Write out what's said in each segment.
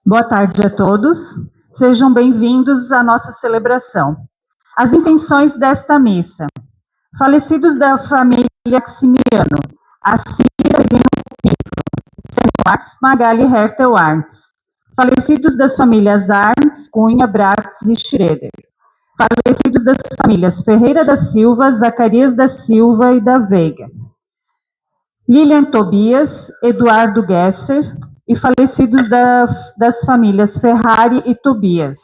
Boa tarde a todos. Sejam bem-vindos à nossa celebração. As intenções desta missa. Falecidos da família Maximiano, Acira Max Magali Hertel Arntz. Falecidos das famílias Arntz, Cunha, Brax e Schroeder. Falecidos das famílias Ferreira da Silva, Zacarias da Silva e da Veiga. Lilian Tobias, Eduardo Gesser, e falecidos das famílias Ferrari e Tobias.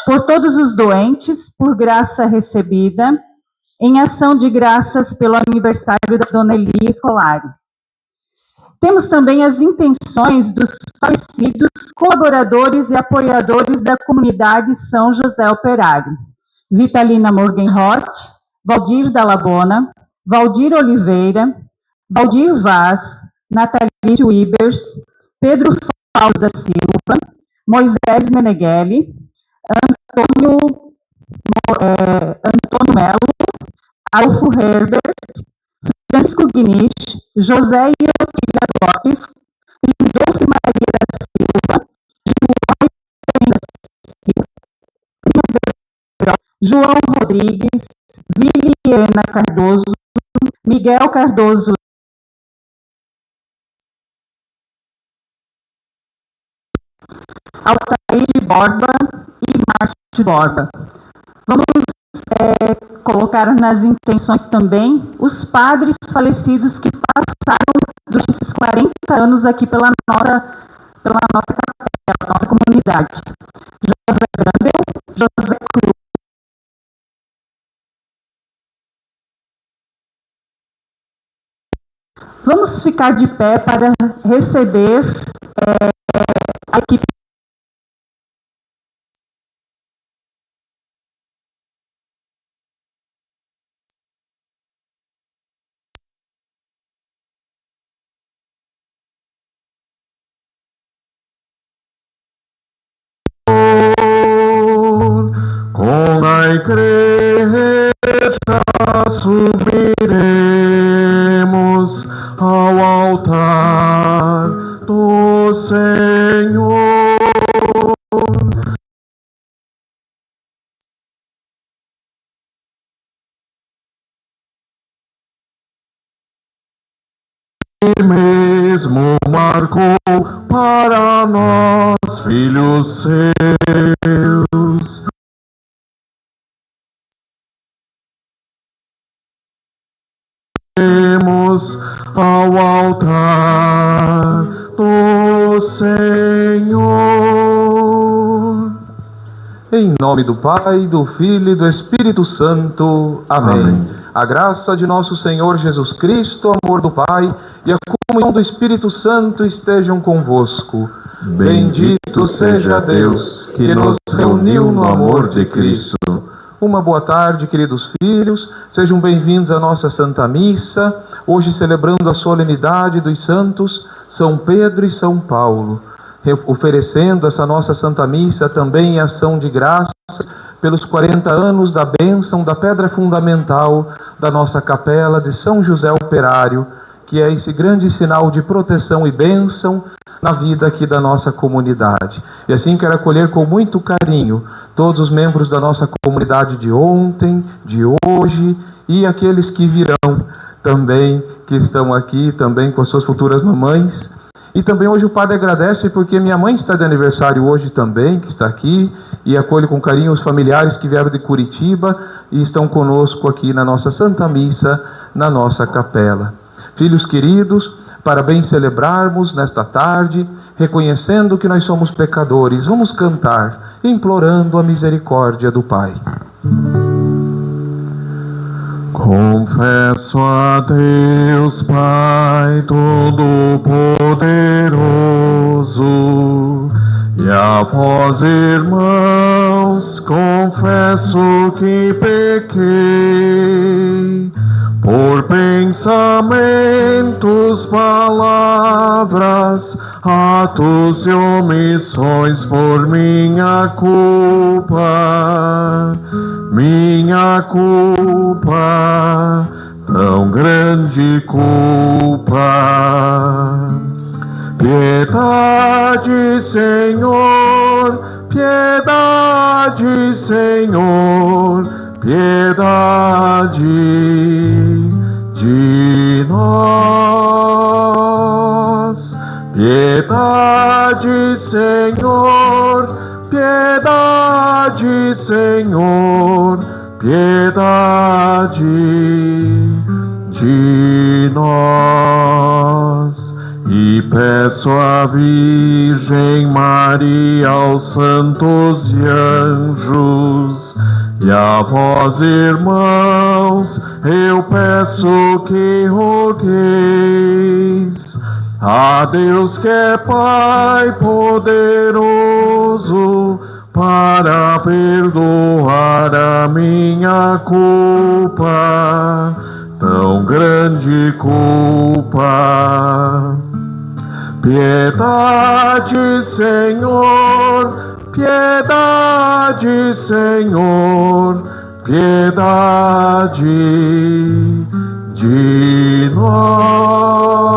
Por todos os doentes, por graça recebida, em ação de graças pelo aniversário da Dona Elia Scolari. Temos também as intenções dos falecidos colaboradores e apoiadores da comunidade São José Operário. Vitalina Morgenroth, Valdir Dallabona, Valdir Oliveira, Valdir Vaz, Nathalie Wibers, Pedro Paulo da Silva, Moisés Meneghelli, Antônio Melo, Alfo Herbert, Francisco Guinich, José e Otília Lopes, Lindolfo Maria da Silva, João Rodrigues, Viliana Cardoso, Miguel Cardoso, Altair Borba e Márcio Borba. Vamos colocar nas intenções também os padres falecidos que passaram durante esses 40 anos aqui pela nossa capela, nossa comunidade. José Grandel, José Cruz. Vamos ficar de pé para receber a equipe. Com a igreja subiremos ao altar do Senhor. E mesmo marcou para nós, filhos seus, ao altar do Senhor. Em nome do Pai, do Filho e do Espírito Santo. Amém. Amém. A graça de nosso Senhor Jesus Cristo, o amor do Pai e a comunhão do Espírito Santo estejam convosco. Bendito seja Deus que nos reuniu no amor de Cristo. Uma boa tarde, queridos filhos, sejam bem-vindos à nossa Santa Missa, hoje celebrando a solenidade dos santos São Pedro e São Paulo, oferecendo essa nossa Santa Missa também em ação de graças pelos 40 anos da bênção da pedra fundamental da nossa capela de São José Operário, que é esse grande sinal de proteção e bênção na vida aqui da nossa comunidade. E assim quero acolher com muito carinho todos os membros da nossa comunidade de ontem, de hoje e aqueles que virão também, que estão aqui também com as suas futuras mamães. E também hoje o padre agradece porque minha mãe está de aniversário hoje também, que está aqui, e acolhe com carinho os familiares que vieram de Curitiba e estão conosco aqui na nossa Santa Missa, na nossa capela. Filhos queridos, para bem celebrarmos nesta tarde, reconhecendo que nós somos pecadores, vamos cantar, implorando a misericórdia do Pai. Confesso a Deus Pai Todo-Poderoso e a vós, irmãos, confesso que pequei por pensamentos, palavras, atos e omissões, por minha culpa, tão grande grande culpa. Piedade, Senhor, piedade, Senhor, piedade de nós. Piedade, Senhor, piedade, Senhor, piedade de nós. E peço à Virgem Maria, aos santos e anjos, e a vós, irmãos, eu peço que rogueis a Deus que é Pai poderoso, para perdoar a minha culpa, tão grande culpa. Piedade, Senhor, piedade, Senhor, piedade de nós.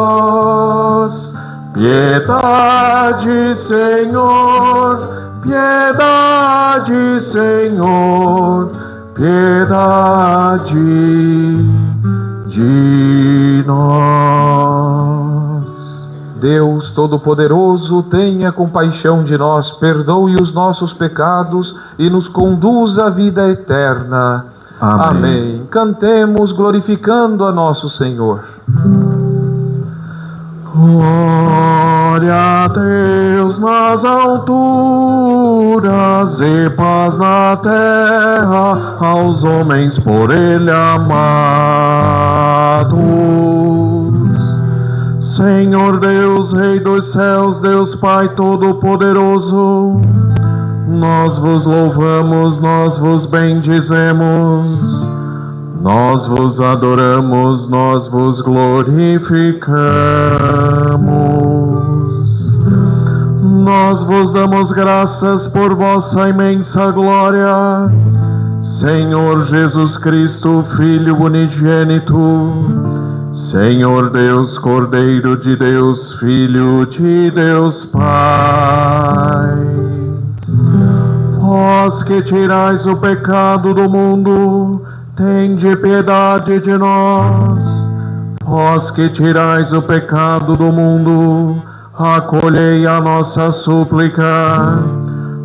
Piedade, Senhor, piedade, Senhor, piedade de nós. Deus Todo-Poderoso, tenha compaixão de nós, perdoe os nossos pecados e nos conduza à vida eterna. Amém. Amém. Cantemos glorificando a nosso Senhor. Glória a Deus nas alturas e paz na terra aos homens por Ele amados. Senhor Deus, Rei dos céus, Deus Pai Todo-Poderoso, nós vos louvamos, nós vos bendizemos, nós vos adoramos, nós vos glorificamos. Nós vos damos graças por vossa imensa glória, Senhor Jesus Cristo, Filho unigênito, Senhor Deus, Cordeiro de Deus, Filho de Deus Pai. Vós que tirais o pecado do mundo, tende piedade de nós. Vós que tirais o pecado do mundo, acolhei a nossa súplica.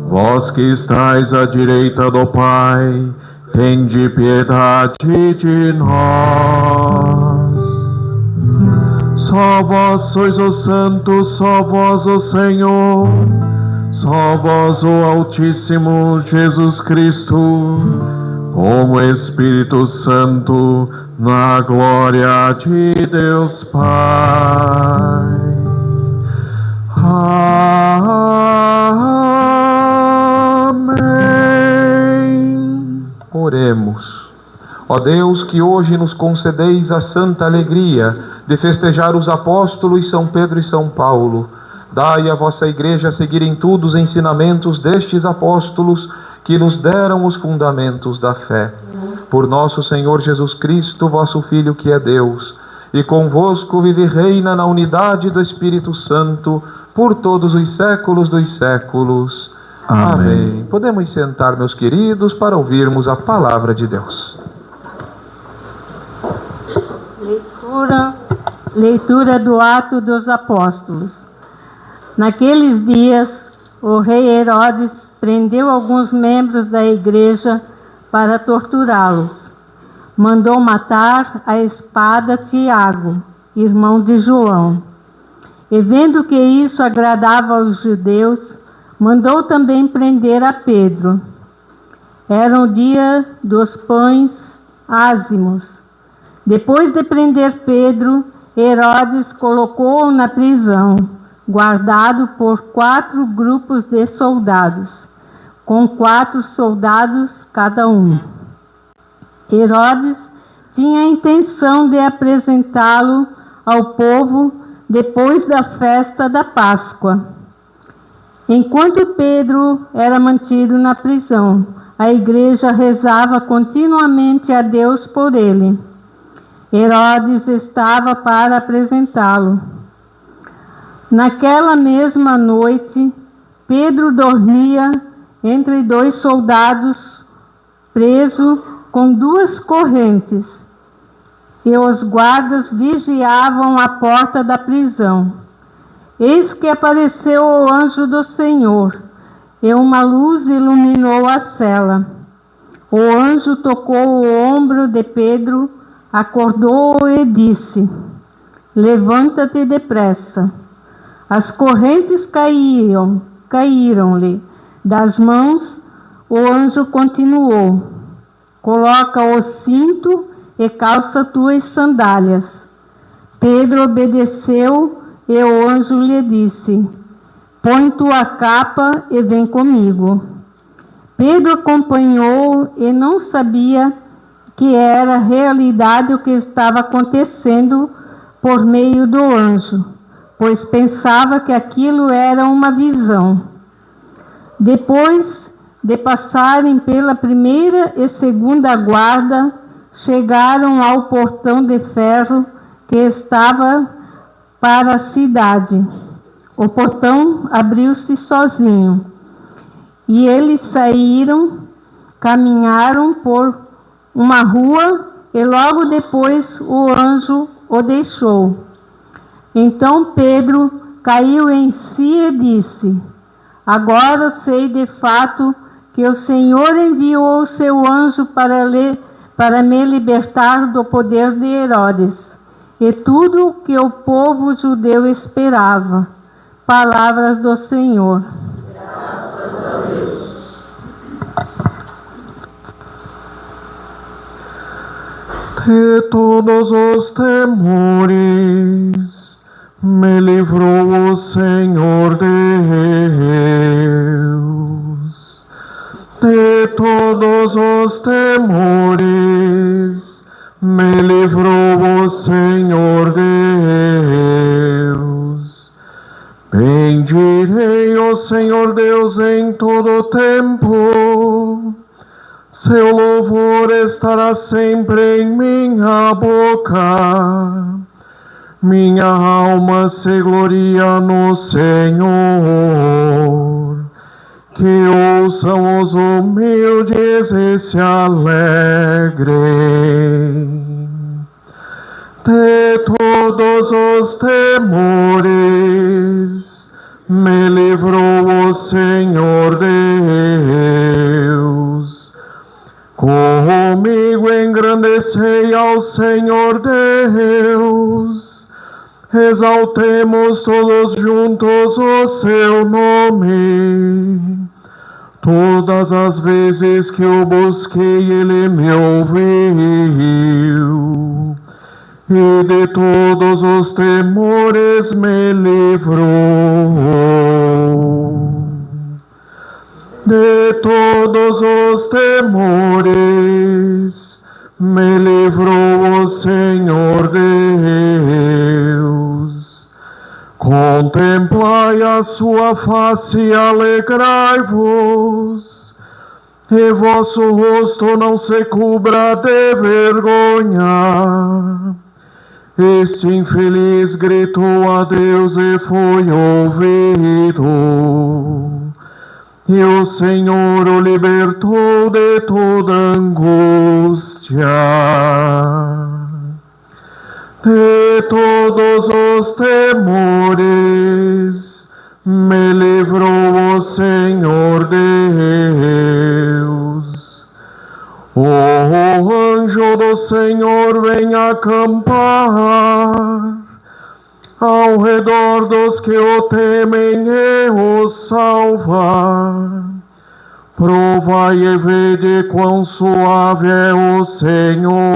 Vós que estáis à direita do Pai, tende piedade de nós. Só vós sois o Santo, só vós o Senhor, só vós o Altíssimo Jesus Cristo, com o Espírito Santo, na glória de Deus Pai. Amém. Oremos. Ó Deus, que hoje nos concedeis a santa alegria de festejar os apóstolos São Pedro e São Paulo, dai à vossa Igreja seguir em tudo os ensinamentos destes apóstolos que nos deram os fundamentos da fé. Por nosso Senhor Jesus Cristo, vosso Filho, que é Deus, e convosco vive e reina na unidade do Espírito Santo, por todos os séculos dos séculos. Amém. Amém. Podemos sentar, meus queridos, para ouvirmos a palavra de Deus. Leitura do Atos dos Apóstolos. Naqueles dias, o rei Herodes prendeu alguns membros da igreja para torturá-los. Mandou matar à espada Tiago, irmão de João. E vendo que isso agradava aos judeus, mandou também prender a Pedro. Era o dia dos pães ázimos. Depois de prender Pedro, Herodes colocou-o na prisão, guardado por 4 grupos de soldados, com 4 soldados cada um. Herodes tinha a intenção de apresentá-lo ao povo depois da festa da Páscoa. Enquanto Pedro era mantido na prisão, a igreja rezava continuamente a Deus por ele. Herodes estava para apresentá-lo. Naquela mesma noite, Pedro dormia entre 2 soldados, preso com 2 correntes, e os guardas vigiavam a porta da prisão. Eis que apareceu o anjo do Senhor, e uma luz iluminou a cela. O anjo tocou o ombro de Pedro, acordou-o e disse: levanta-te depressa. As correntes caíram-lhe das mãos. O anjo continuou: coloca o cinto e calça tuas sandálias. Pedro obedeceu e o anjo lhe disse: põe tua capa e vem comigo. Pedro acompanhou e não sabia que era realidade o que estava acontecendo por meio do anjo, pois pensava que aquilo era uma visão. Depois de passarem pela primeira e segunda guarda, chegaram ao portão de ferro que estava para a cidade. O portão abriu-se sozinho, e eles saíram, caminharam por uma rua, e logo depois o anjo o deixou. Então Pedro caiu em si e disse: agora sei de fato que o Senhor enviou o seu anjo para me libertar do poder de Herodes, e tudo o que o povo judeu esperava. Palavras do Senhor. Graças a Deus. De todos os temores me livrou o Senhor Deus. De todos os temores me livrou o Senhor Deus. Bendirei o Senhor Deus em todo tempo. Seu louvor estará sempre em minha boca. Minha alma se gloria no Senhor. Que ouçam os humildes e se alegrem. De todos os temores me livrou o Senhor Deus. Comigo engrandecei ao Senhor Deus. Exaltemos todos juntos o seu nome. Todas as vezes que o busquei, ele me ouviu. E de todos os temores me livrou. De todos os temores me livrou o Senhor Deus. Contemplai a sua face e alegrai-vos, e vosso rosto não se cubra de vergonha. Este infeliz gritou a Deus e foi ouvido. E o Senhor o libertou de toda angústia. De todos os temores me livrou o Senhor Deus. O anjo do Senhor vem acampar ao redor dos que o temem e o salva. Provai e vede quão suave é o Senhor.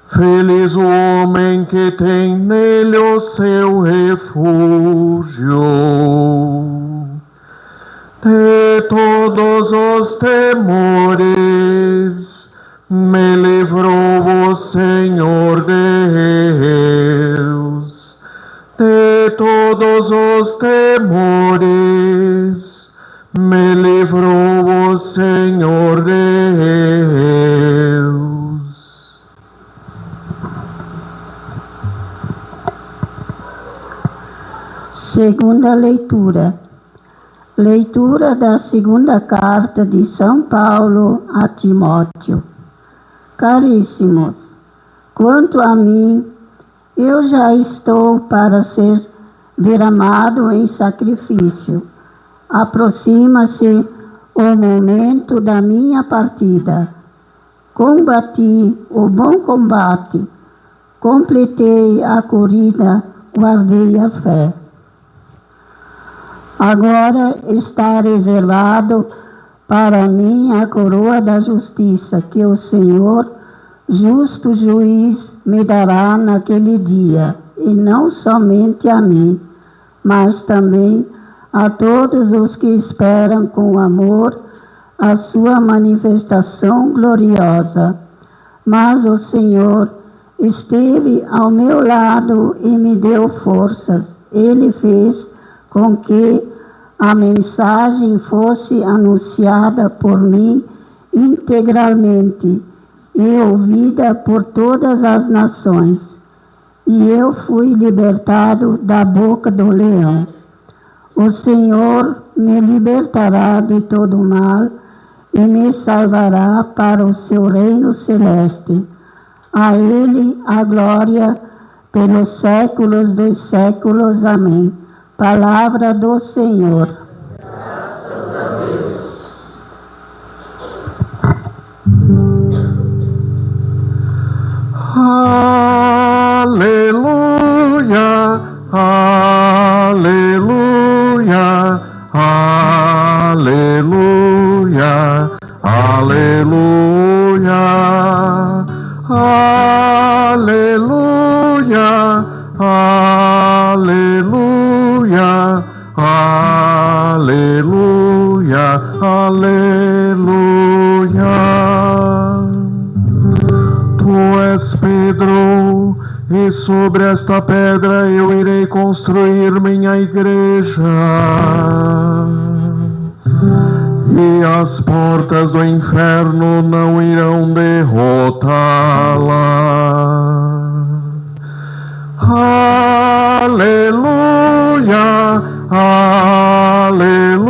Feliz o homem que tem nele o seu refúgio. De todos os temores me livrou o Senhor Deus. De todos os temores me livrou o Senhor Deus. Segunda leitura. Leitura da segunda carta de São Paulo a Timóteo. Caríssimos, quanto a mim, eu já estou para ser derramado em sacrifício. Aproxima-se o momento da minha partida. Combati o bom combate, completei a corrida, guardei a fé. Agora está reservado para mim a coroa da justiça, que o Senhor, justo juiz, me dará naquele dia, e não somente a mim, mas também a todos os que esperam com amor a sua manifestação gloriosa. Mas o Senhor esteve ao meu lado e me deu forças. Ele fez com que a mensagem fosse anunciada por mim integralmente e ouvida por todas as nações. E eu fui libertado da boca do leão. O Senhor me libertará de todo mal e me salvará para o seu reino celeste. A Ele a glória pelos séculos dos séculos. Amém. Palavra do Senhor. Graças a Deus. Aleluia, aleluia, aleluia, aleluia, aleluia, aleluia, aleluia, aleluia. Tu és Pedro, e sobre esta pedra eu irei construir minha igreja, e as portas do inferno não irão derrotá-la. Aleluia, aleluia,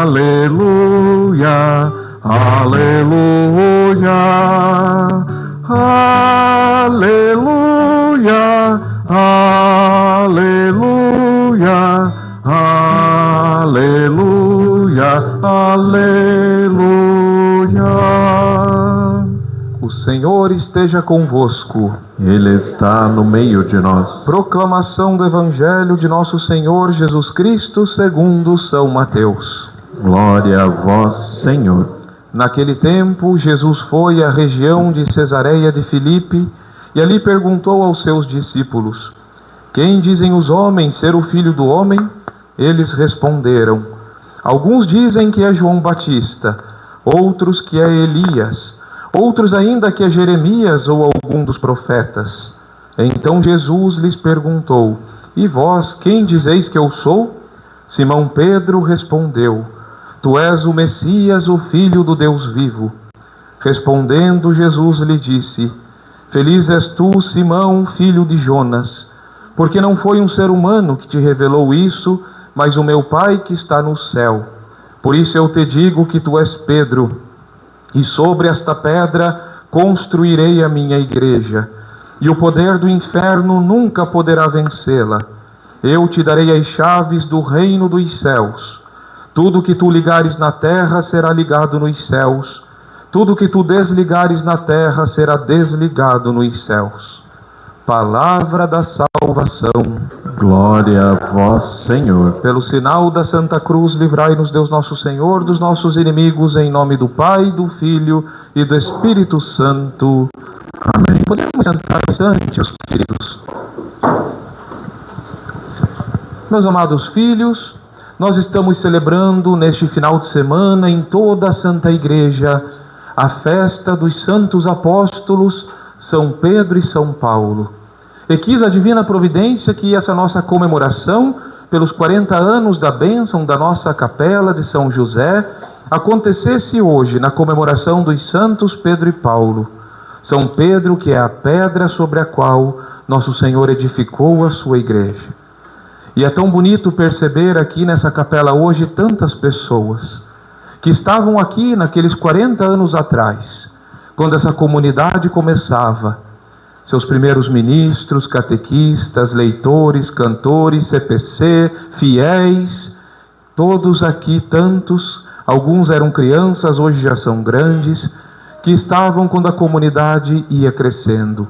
aleluia, aleluia, aleluia, aleluia, aleluia, aleluia. O Senhor esteja convosco. Ele está no meio de nós. Proclamação do Evangelho de nosso Senhor Jesus Cristo segundo São Mateus. Glória a vós, Senhor. Naquele tempo, Jesus foi à região de Cesareia de Filipe e ali perguntou aos seus discípulos: Quem dizem os homens ser o Filho do Homem? Eles responderam: Alguns dizem que é João Batista, outros que é Elias, outros ainda que é Jeremias ou algum dos profetas. Então Jesus lhes perguntou: E vós, quem dizeis que eu sou? Simão Pedro respondeu: Tu és o Messias, o Filho do Deus vivo. Respondendo, Jesus lhe disse: Feliz és tu, Simão, filho de Jonas, porque não foi um ser humano que te revelou isso, mas o meu Pai que está no céu. Por isso eu te digo que tu és Pedro, e sobre esta pedra construirei a minha igreja, e o poder do inferno nunca poderá vencê-la. Eu te darei as chaves do reino dos céus. Tudo que tu ligares na terra será ligado nos céus. Tudo que tu desligares na terra será desligado nos céus. Palavra da salvação. Glória a vós, Senhor. Pelo sinal da Santa Cruz, livrai-nos Deus nosso Senhor dos nossos inimigos, em nome do Pai, do Filho e do Espírito Santo. Amém. Podemos sentar um instante, meus queridos. Meus amados filhos, nós estamos celebrando neste final de semana em toda a Santa Igreja a festa dos santos apóstolos São Pedro e São Paulo. E quis a divina providência que essa nossa comemoração pelos 40 anos da bênção da nossa capela de São José acontecesse hoje na comemoração dos santos Pedro e Paulo. São Pedro, que é a pedra sobre a qual nosso Senhor edificou a sua igreja. E é tão bonito perceber aqui nessa capela hoje tantas pessoas que estavam aqui naqueles 40 anos atrás, quando essa comunidade começava. Seus primeiros ministros, catequistas, leitores, cantores, CPC, fiéis, todos aqui, tantos, alguns eram crianças, hoje já são grandes, que estavam quando a comunidade ia crescendo.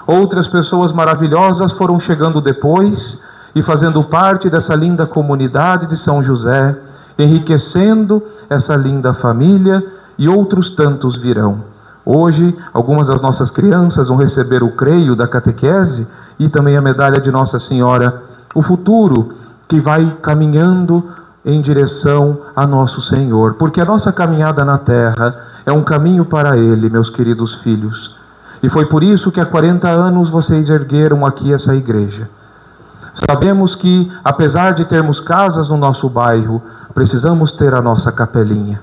Outras pessoas maravilhosas foram chegando depois e fazendo parte dessa linda comunidade de São José, enriquecendo essa linda família, e outros tantos virão. Hoje, algumas das nossas crianças vão receber o creio da catequese e também a medalha de Nossa Senhora, o futuro que vai caminhando em direção a nosso Senhor, porque a nossa caminhada na terra é um caminho para Ele, meus queridos filhos. E foi por isso que há 40 anos vocês ergueram aqui essa igreja. Sabemos que, apesar de termos casas no nosso bairro, precisamos ter a nossa capelinha.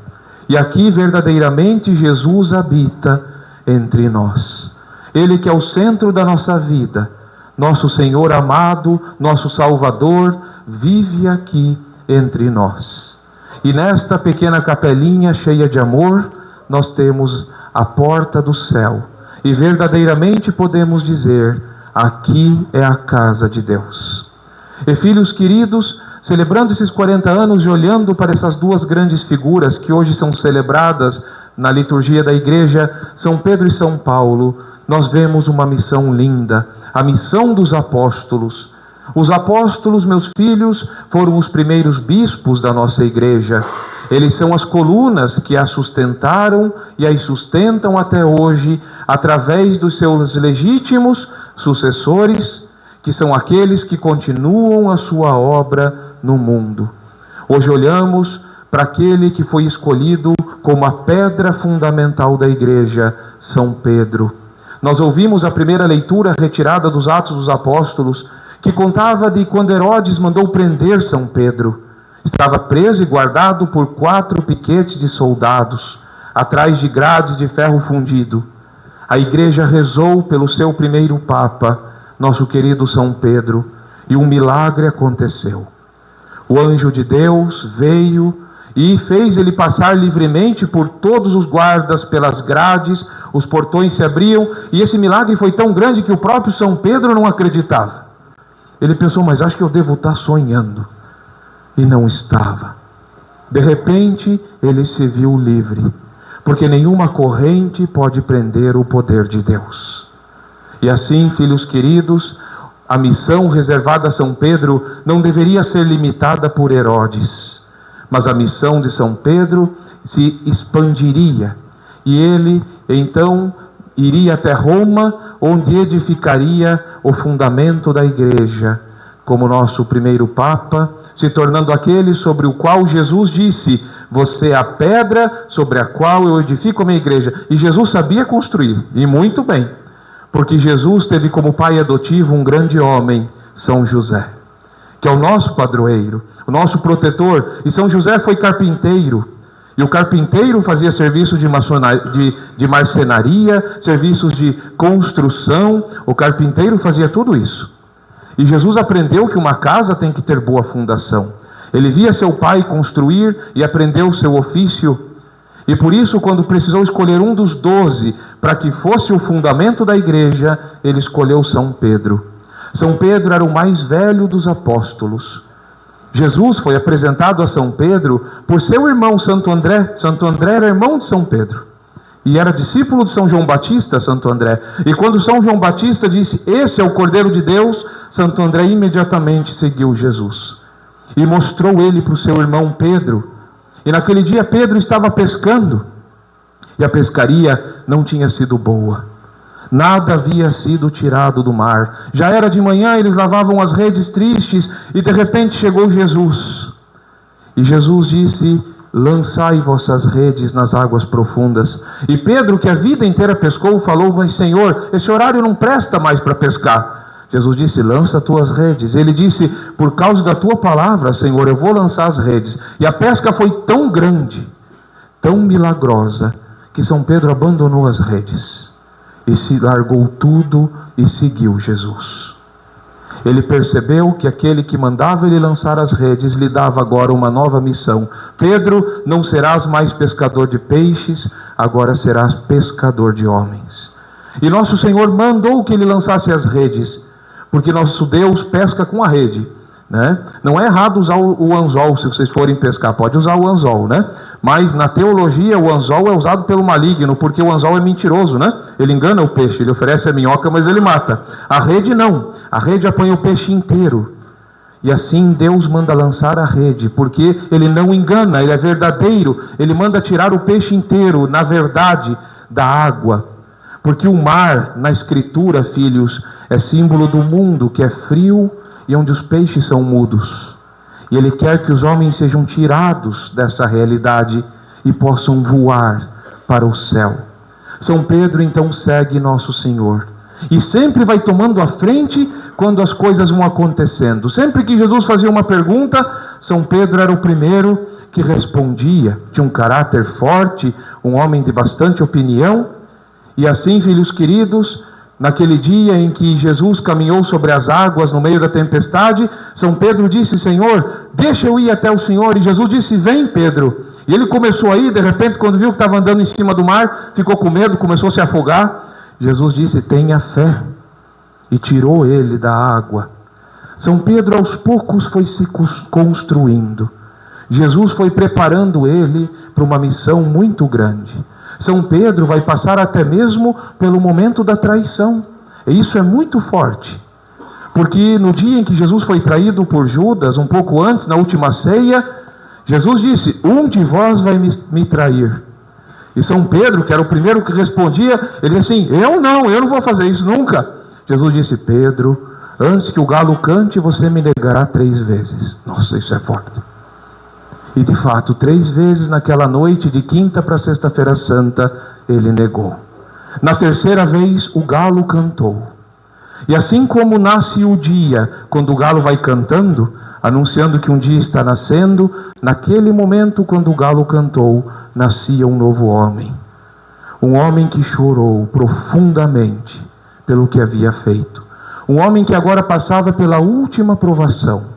E aqui verdadeiramente Jesus habita entre nós. Ele que é o centro da nossa vida, nosso Senhor amado, nosso Salvador, vive aqui entre nós. E nesta pequena capelinha cheia de amor, nós temos a porta do céu. E verdadeiramente podemos dizer, aqui é a casa de Deus. E filhos queridos, celebrando esses 40 anos e olhando para essas duas grandes figuras que hoje são celebradas na liturgia da igreja, São Pedro e São Paulo, nós vemos uma missão linda, a missão dos apóstolos. Os apóstolos, meus filhos, foram os primeiros bispos da nossa igreja. Eles são as colunas que a sustentaram e a sustentam até hoje, através dos seus legítimos sucessores, que são aqueles que continuam a sua obra no mundo. Hoje olhamos para aquele que foi escolhido como a pedra fundamental da igreja, São Pedro. Nós ouvimos a primeira leitura retirada dos Atos dos Apóstolos, que contava de quando Herodes mandou prender São Pedro. Estava preso e guardado por 4 piquetes de soldados, atrás de grades de ferro fundido. A igreja rezou pelo seu primeiro Papa, nosso querido São Pedro, e um milagre aconteceu. O anjo de Deus veio e fez ele passar livremente por todos os guardas, pelas grades, os portões se abriam, e esse milagre foi tão grande que o próprio São Pedro não acreditava. Ele pensou, mas acho que eu devo estar sonhando. E não estava. De repente, ele se viu livre, porque nenhuma corrente pode prender o poder de Deus. E assim, filhos queridos, a missão reservada a São Pedro não deveria ser limitada por Herodes, mas a missão de São Pedro se expandiria, e ele então iria até Roma, onde edificaria o fundamento da igreja, como nosso primeiro Papa, se tornando aquele sobre o qual Jesus disse, você é a pedra sobre a qual eu edifico a minha igreja. E Jesus sabia construir, e muito bem, porque Jesus teve como pai adotivo um grande homem, São José, que é o nosso padroeiro, o nosso protetor. E São José foi carpinteiro, e o carpinteiro fazia serviços de marcenaria, serviços de construção, o carpinteiro fazia tudo isso. E Jesus aprendeu que uma casa tem que ter boa fundação. Ele via seu pai construir e aprendeu o seu ofício. E por isso, quando precisou escolher um dos 12 para que fosse o fundamento da igreja, ele escolheu São Pedro. São Pedro era o mais velho dos apóstolos. Jesus foi apresentado a São Pedro por seu irmão Santo André. Santo André era irmão de São Pedro e era discípulo de São João Batista, Santo André. E quando São João Batista disse, esse é o Cordeiro de Deus, Santo André imediatamente seguiu Jesus e mostrou ele para o seu irmão Pedro. E naquele dia Pedro estava pescando, e a pescaria não tinha sido boa. Nada havia sido tirado do mar. Já era de manhã, eles lavavam as redes tristes, e de repente chegou Jesus. E Jesus disse, lançai vossas redes nas águas profundas. E Pedro, que a vida inteira pescou, falou, mas Senhor, esse horário não presta mais para pescar. Jesus disse, lança tuas redes. Ele disse, por causa da tua palavra, Senhor, eu vou lançar as redes. E a pesca foi tão grande, tão milagrosa, que São Pedro abandonou as redes. e se largou tudo e seguiu Jesus. Ele percebeu que aquele que mandava ele lançar as redes lhe dava agora uma nova missão. Pedro, não serás mais pescador de peixes, agora serás pescador de homens. E nosso Senhor mandou que ele lançasse as redes, porque nosso Deus pesca com a rede, né? Não é errado usar o anzol se vocês forem pescar, pode usar o anzol, né? Mas na teologia o anzol é usado pelo maligno, porque o anzol é mentiroso, né? Ele engana o peixe, ele oferece a minhoca, mas ele mata. A rede não, a rede apanha o peixe inteiro. E assim Deus manda lançar a rede, porque ele não engana, ele é verdadeiro, ele manda tirar o peixe inteiro, na verdade, da água. Porque o mar, na Escritura, filhos, é símbolo do mundo que é frio e onde os peixes são mudos. E ele quer que os homens sejam tirados dessa realidade e possam voar para o céu. São Pedro então segue nosso Senhor. E sempre vai tomando a frente quando as coisas vão acontecendo. Sempre que Jesus fazia uma pergunta, São Pedro era o primeiro que respondia. Tinha um caráter forte, um homem de bastante opinião. E assim, filhos queridos, naquele dia em que Jesus caminhou sobre as águas no meio da tempestade, São Pedro disse: Senhor, deixa eu ir até o Senhor. E Jesus disse: vem, Pedro. E ele começou a ir, de repente, quando viu que estava andando em cima do mar, ficou com medo, começou a se afogar. Jesus disse: tenha fé. E tirou ele da água. São Pedro aos poucos foi se construindo. Jesus foi preparando ele para uma missão muito grande. São Pedro vai passar até mesmo pelo momento da traição. E isso é muito forte. Porque no dia em que Jesus foi traído por Judas, um pouco antes, na última ceia, Jesus disse: um de vós vai me trair. E São Pedro, que era o primeiro que respondia, ele disse assim: eu não vou fazer isso nunca. Jesus disse: Pedro, antes que o galo cante, você me negará 3 vezes. Nossa, isso é forte. E de fato, 3 vezes naquela noite, de quinta para sexta-feira santa, ele negou. Na terceira vez, o galo cantou. E assim como nasce o dia, quando o galo vai cantando, anunciando que um dia está nascendo, naquele momento, quando o galo cantou, nascia um novo homem. Um homem que chorou profundamente pelo que havia feito. Um homem que agora passava pela última provação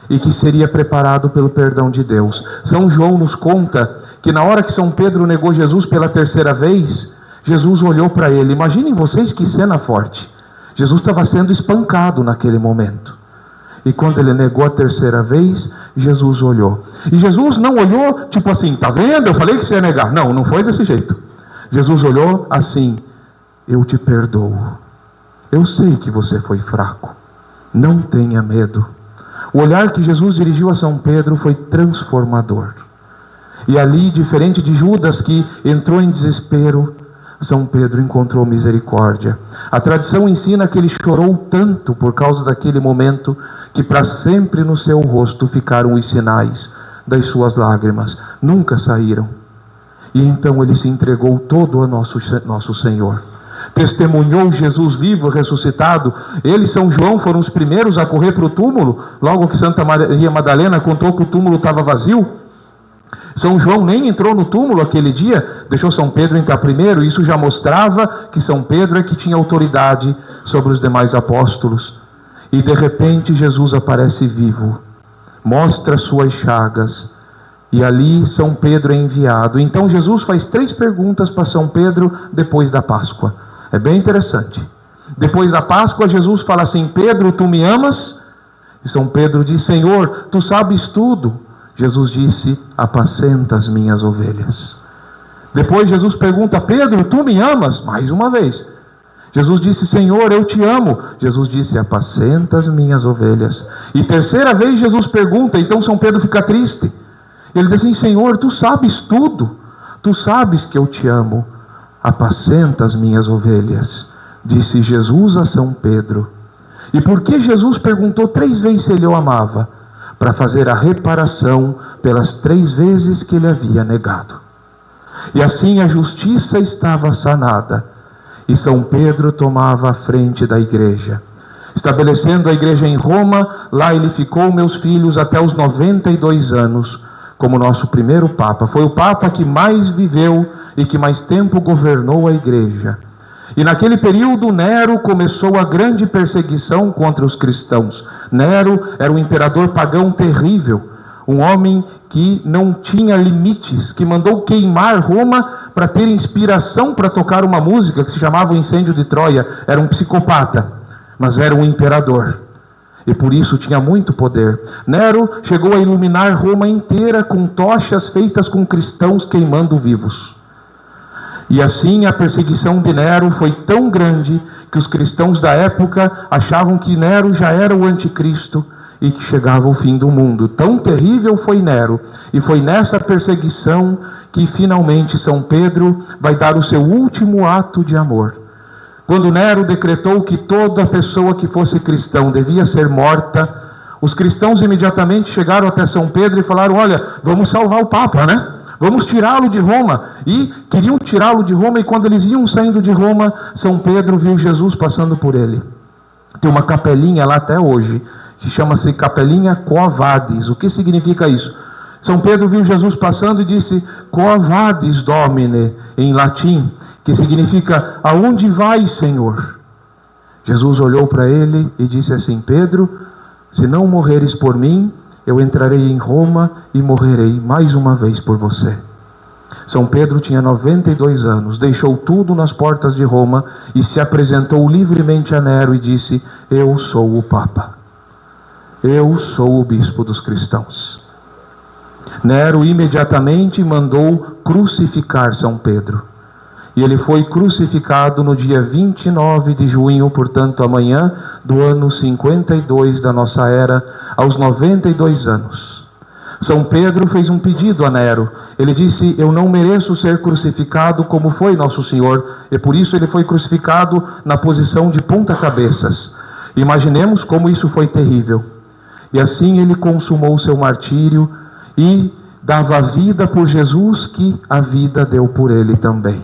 e que seria preparado pelo perdão de Deus. São João nos conta que na hora que São Pedro negou Jesus pela terceira vez, Jesus olhou para ele. Imaginem vocês que cena forte. Jesus estava sendo espancado naquele momento. E quando ele negou a terceira vez, Jesus olhou. E Jesus não olhou tipo assim: tá vendo? Eu falei que você ia negar. Não, não foi desse jeito. Jesus olhou assim: eu te perdoo. Eu sei que você foi fraco. Não tenha medo. O olhar que Jesus dirigiu a São Pedro foi transformador. E ali, diferente de Judas, que entrou em desespero, São Pedro encontrou misericórdia. A tradição ensina que ele chorou tanto por causa daquele momento, que para sempre no seu rosto ficaram os sinais das suas lágrimas. Nunca saíram. E então ele se entregou todo a nosso Senhor. Testemunhou Jesus vivo, ressuscitado. Ele e São João foram os primeiros a correr para o túmulo, logo que Santa Maria Madalena contou que o túmulo estava vazio. São João nem entrou no túmulo aquele dia, deixou São Pedro entrar primeiro. Isso já mostrava que São Pedro é que tinha autoridade sobre os demais apóstolos. E de repente Jesus aparece vivo, mostra suas chagas, e ali São Pedro é enviado. Então Jesus faz 3 perguntas para São Pedro depois da Páscoa. É bem interessante. Depois da Páscoa, Jesus fala assim: Pedro, tu me amas? E São Pedro diz: Senhor, tu sabes tudo. Jesus disse: apacenta as minhas ovelhas. Depois Jesus pergunta: Pedro, tu me amas? Mais uma vez. Jesus disse: Senhor, eu te amo. Jesus disse: apacenta as minhas ovelhas. E terceira vez Jesus pergunta, então São Pedro fica triste. Ele diz assim: Senhor, tu sabes tudo. Tu sabes que eu te amo. Apacenta as minhas ovelhas. Disse Jesus a São Pedro. E por que Jesus perguntou 3 vezes se ele o amava? Para fazer a reparação pelas 3 vezes que ele havia negado. E assim a justiça estava sanada. E São Pedro tomava a frente da igreja. Estabelecendo a igreja em Roma, lá ele ficou, meus filhos, até os 92 anos, como nosso primeiro Papa. Foi o Papa que mais viveu e que mais tempo governou a igreja. E naquele período, Nero começou a grande perseguição contra os cristãos. Nero era um imperador pagão terrível, um homem que não tinha limites, que mandou queimar Roma para ter inspiração para tocar uma música que se chamava O Incêndio de Troia. Era um psicopata, mas era um imperador. E por isso tinha muito poder. Nero chegou a iluminar Roma inteira com tochas feitas com cristãos queimando vivos. E assim a perseguição de Nero foi tão grande que os cristãos da época achavam que Nero já era o anticristo e que chegava o fim do mundo. Tão terrível foi Nero, e foi nessa perseguição que finalmente São Pedro vai dar o seu último ato de amor. Quando Nero decretou que toda pessoa que fosse cristão devia ser morta, os cristãos imediatamente chegaram até São Pedro e falaram: olha, vamos salvar o Papa, né? Vamos tirá-lo de Roma. E queriam tirá-lo de Roma, e quando eles iam saindo de Roma, São Pedro viu Jesus passando por ele. Tem uma capelinha lá até hoje, que chama-se Capelinha Quo Vadis. O que significa isso? São Pedro viu Jesus passando e disse: Quo Vadis Domine, em latim, que significa: aonde vais, Senhor? Jesus olhou para ele e disse assim: Pedro, se não morreres por mim, eu entrarei em Roma e morrerei mais uma vez por você. São Pedro tinha 92 anos, deixou tudo nas portas de Roma e se apresentou livremente a Nero e disse: eu sou o Papa, eu sou o bispo dos cristãos. Nero imediatamente mandou crucificar São Pedro. E ele foi crucificado no dia 29 de junho, portanto amanhã, do ano 52 da nossa era, aos 92 anos. São Pedro fez um pedido a Nero. Ele disse: eu não mereço ser crucificado como foi Nosso Senhor, e por isso ele foi crucificado na posição de ponta-cabeças. Imaginemos como isso foi terrível. E assim ele consumou o seu martírio e dava vida por Jesus, que a vida deu por ele também.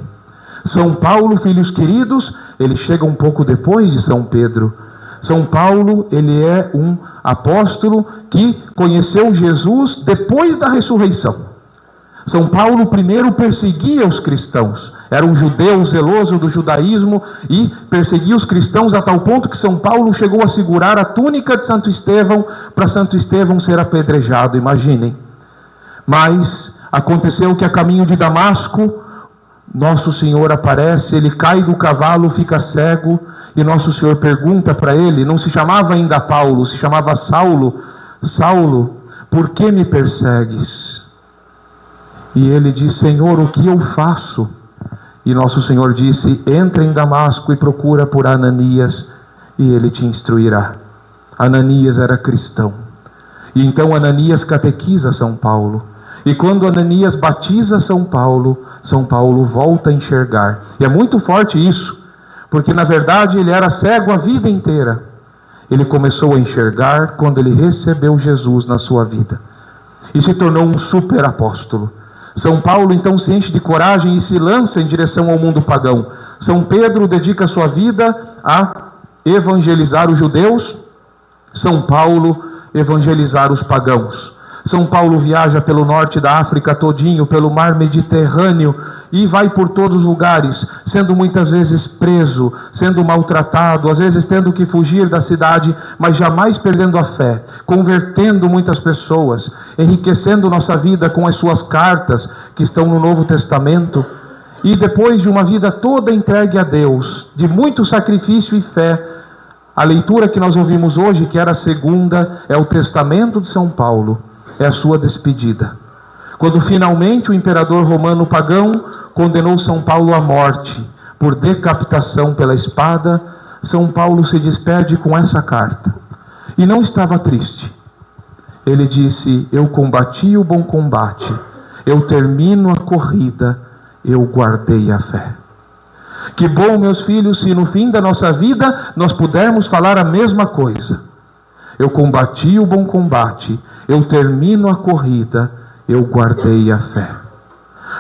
São Paulo, filhos queridos, ele chega um pouco depois de São Pedro. São Paulo, ele é um apóstolo que conheceu Jesus depois da ressurreição. São Paulo primeiro perseguia os cristãos. Era um judeu zeloso do judaísmo e perseguia os cristãos a tal ponto que São Paulo chegou a segurar a túnica de Santo Estevão para Santo Estevão ser apedrejado, imaginem. Mas aconteceu que a caminho de Damasco, Nosso Senhor aparece, ele cai do cavalo, fica cego, e Nosso Senhor pergunta para ele, não se chamava ainda Paulo, se chamava Saulo: Saulo, por que me persegues? E ele diz: Senhor, o que eu faço? E Nosso Senhor disse: entra em Damasco e procura por Ananias, e ele te instruirá. Ananias era cristão. E então Ananias catequiza São Paulo. E quando Ananias batiza São Paulo volta a enxergar. E é muito forte isso, porque na verdade ele era cego a vida inteira. Ele começou a enxergar quando ele recebeu Jesus na sua vida. E se tornou um super apóstolo. São Paulo então se enche de coragem e se lança em direção ao mundo pagão. São Pedro dedica sua vida a evangelizar os judeus. São Paulo evangelizar os pagãos. São Paulo viaja pelo norte da África todinho, pelo mar Mediterrâneo, e vai por todos os lugares, sendo muitas vezes preso, sendo maltratado, às vezes tendo que fugir da cidade, mas jamais perdendo a fé, convertendo muitas pessoas, enriquecendo nossa vida com as suas cartas que estão no Novo Testamento. E depois de uma vida toda entregue a Deus, de muito sacrifício e fé, a leitura que nós ouvimos hoje, que era a segunda, é o Testamento de São Paulo. É a sua despedida. Quando finalmente o imperador romano pagão condenou São Paulo à morte por decapitação pela espada, São Paulo se despede com essa carta. E não estava triste. Ele disse: eu combati o bom combate, eu termino a corrida, eu guardei a fé. Que bom, meus filhos, se no fim da nossa vida nós pudermos falar a mesma coisa. Eu combati o bom combate, eu termino a corrida, eu guardei a fé.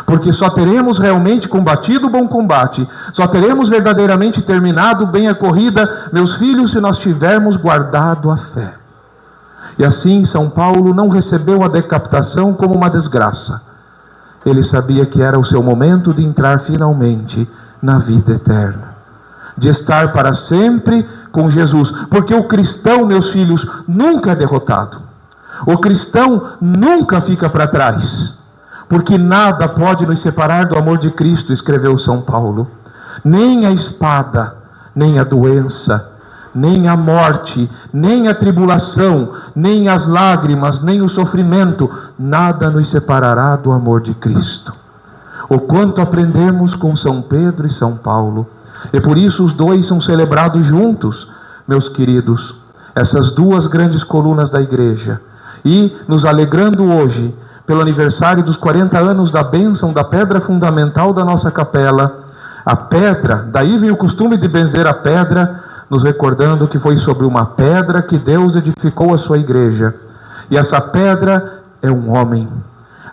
Porque só teremos realmente combatido o bom combate, só teremos verdadeiramente terminado bem a corrida, meus filhos, se nós tivermos guardado a fé. E assim São Paulo não recebeu a decapitação como uma desgraça. Ele sabia que era o seu momento de entrar finalmente na vida eterna. de estar para sempre com Jesus. Porque o cristão, meus filhos, nunca é derrotado. O cristão nunca fica para trás. Porque nada pode nos separar do amor de Cristo, escreveu São Paulo. Nem a espada, nem a doença, nem a morte, nem a tribulação, nem as lágrimas, nem o sofrimento, nada nos separará do amor de Cristo. O quanto aprendemos com São Pedro e São Paulo. E por isso os dois são celebrados juntos, meus queridos, essas duas grandes colunas da igreja. E nos alegrando hoje, pelo aniversário dos 40 anos da bênção da pedra fundamental da nossa capela, a pedra, daí vem o costume de benzer a pedra, nos recordando que foi sobre uma pedra que Deus edificou a sua igreja. E essa pedra é um homem,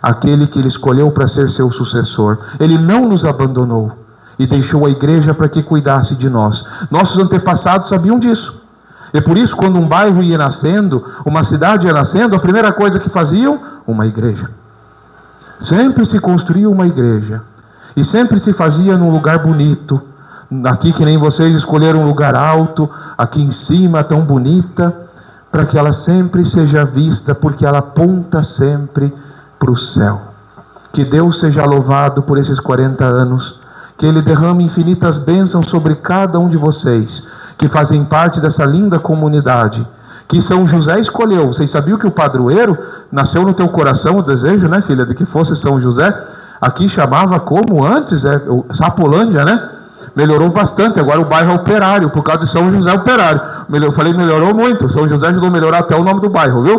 aquele que ele escolheu para ser seu sucessor. Ele não nos abandonou e deixou a igreja para que cuidasse de nós. Nossos antepassados sabiam disso. E por isso, quando um bairro ia nascendo, uma cidade ia nascendo, a primeira coisa que faziam, uma igreja. Sempre se construía uma igreja. E sempre se fazia num lugar bonito. Aqui que nem vocês escolheram um lugar alto, aqui em cima tão bonita, para que ela sempre seja vista, porque ela aponta sempre para o céu. Que Deus seja louvado por esses 40 anos, que Ele derrame infinitas bênçãos sobre cada um de vocês, que fazem parte dessa linda comunidade, que São José escolheu. Vocês sabiam que o padroeiro nasceu no teu coração o desejo, né, filha, de que fosse São José? Aqui chamava como antes, Sapolândia, né? Melhorou bastante, agora o bairro é Operário, por causa de São José Operário. Eu falei, melhorou muito, São José ajudou a melhorar até o nome do bairro, viu?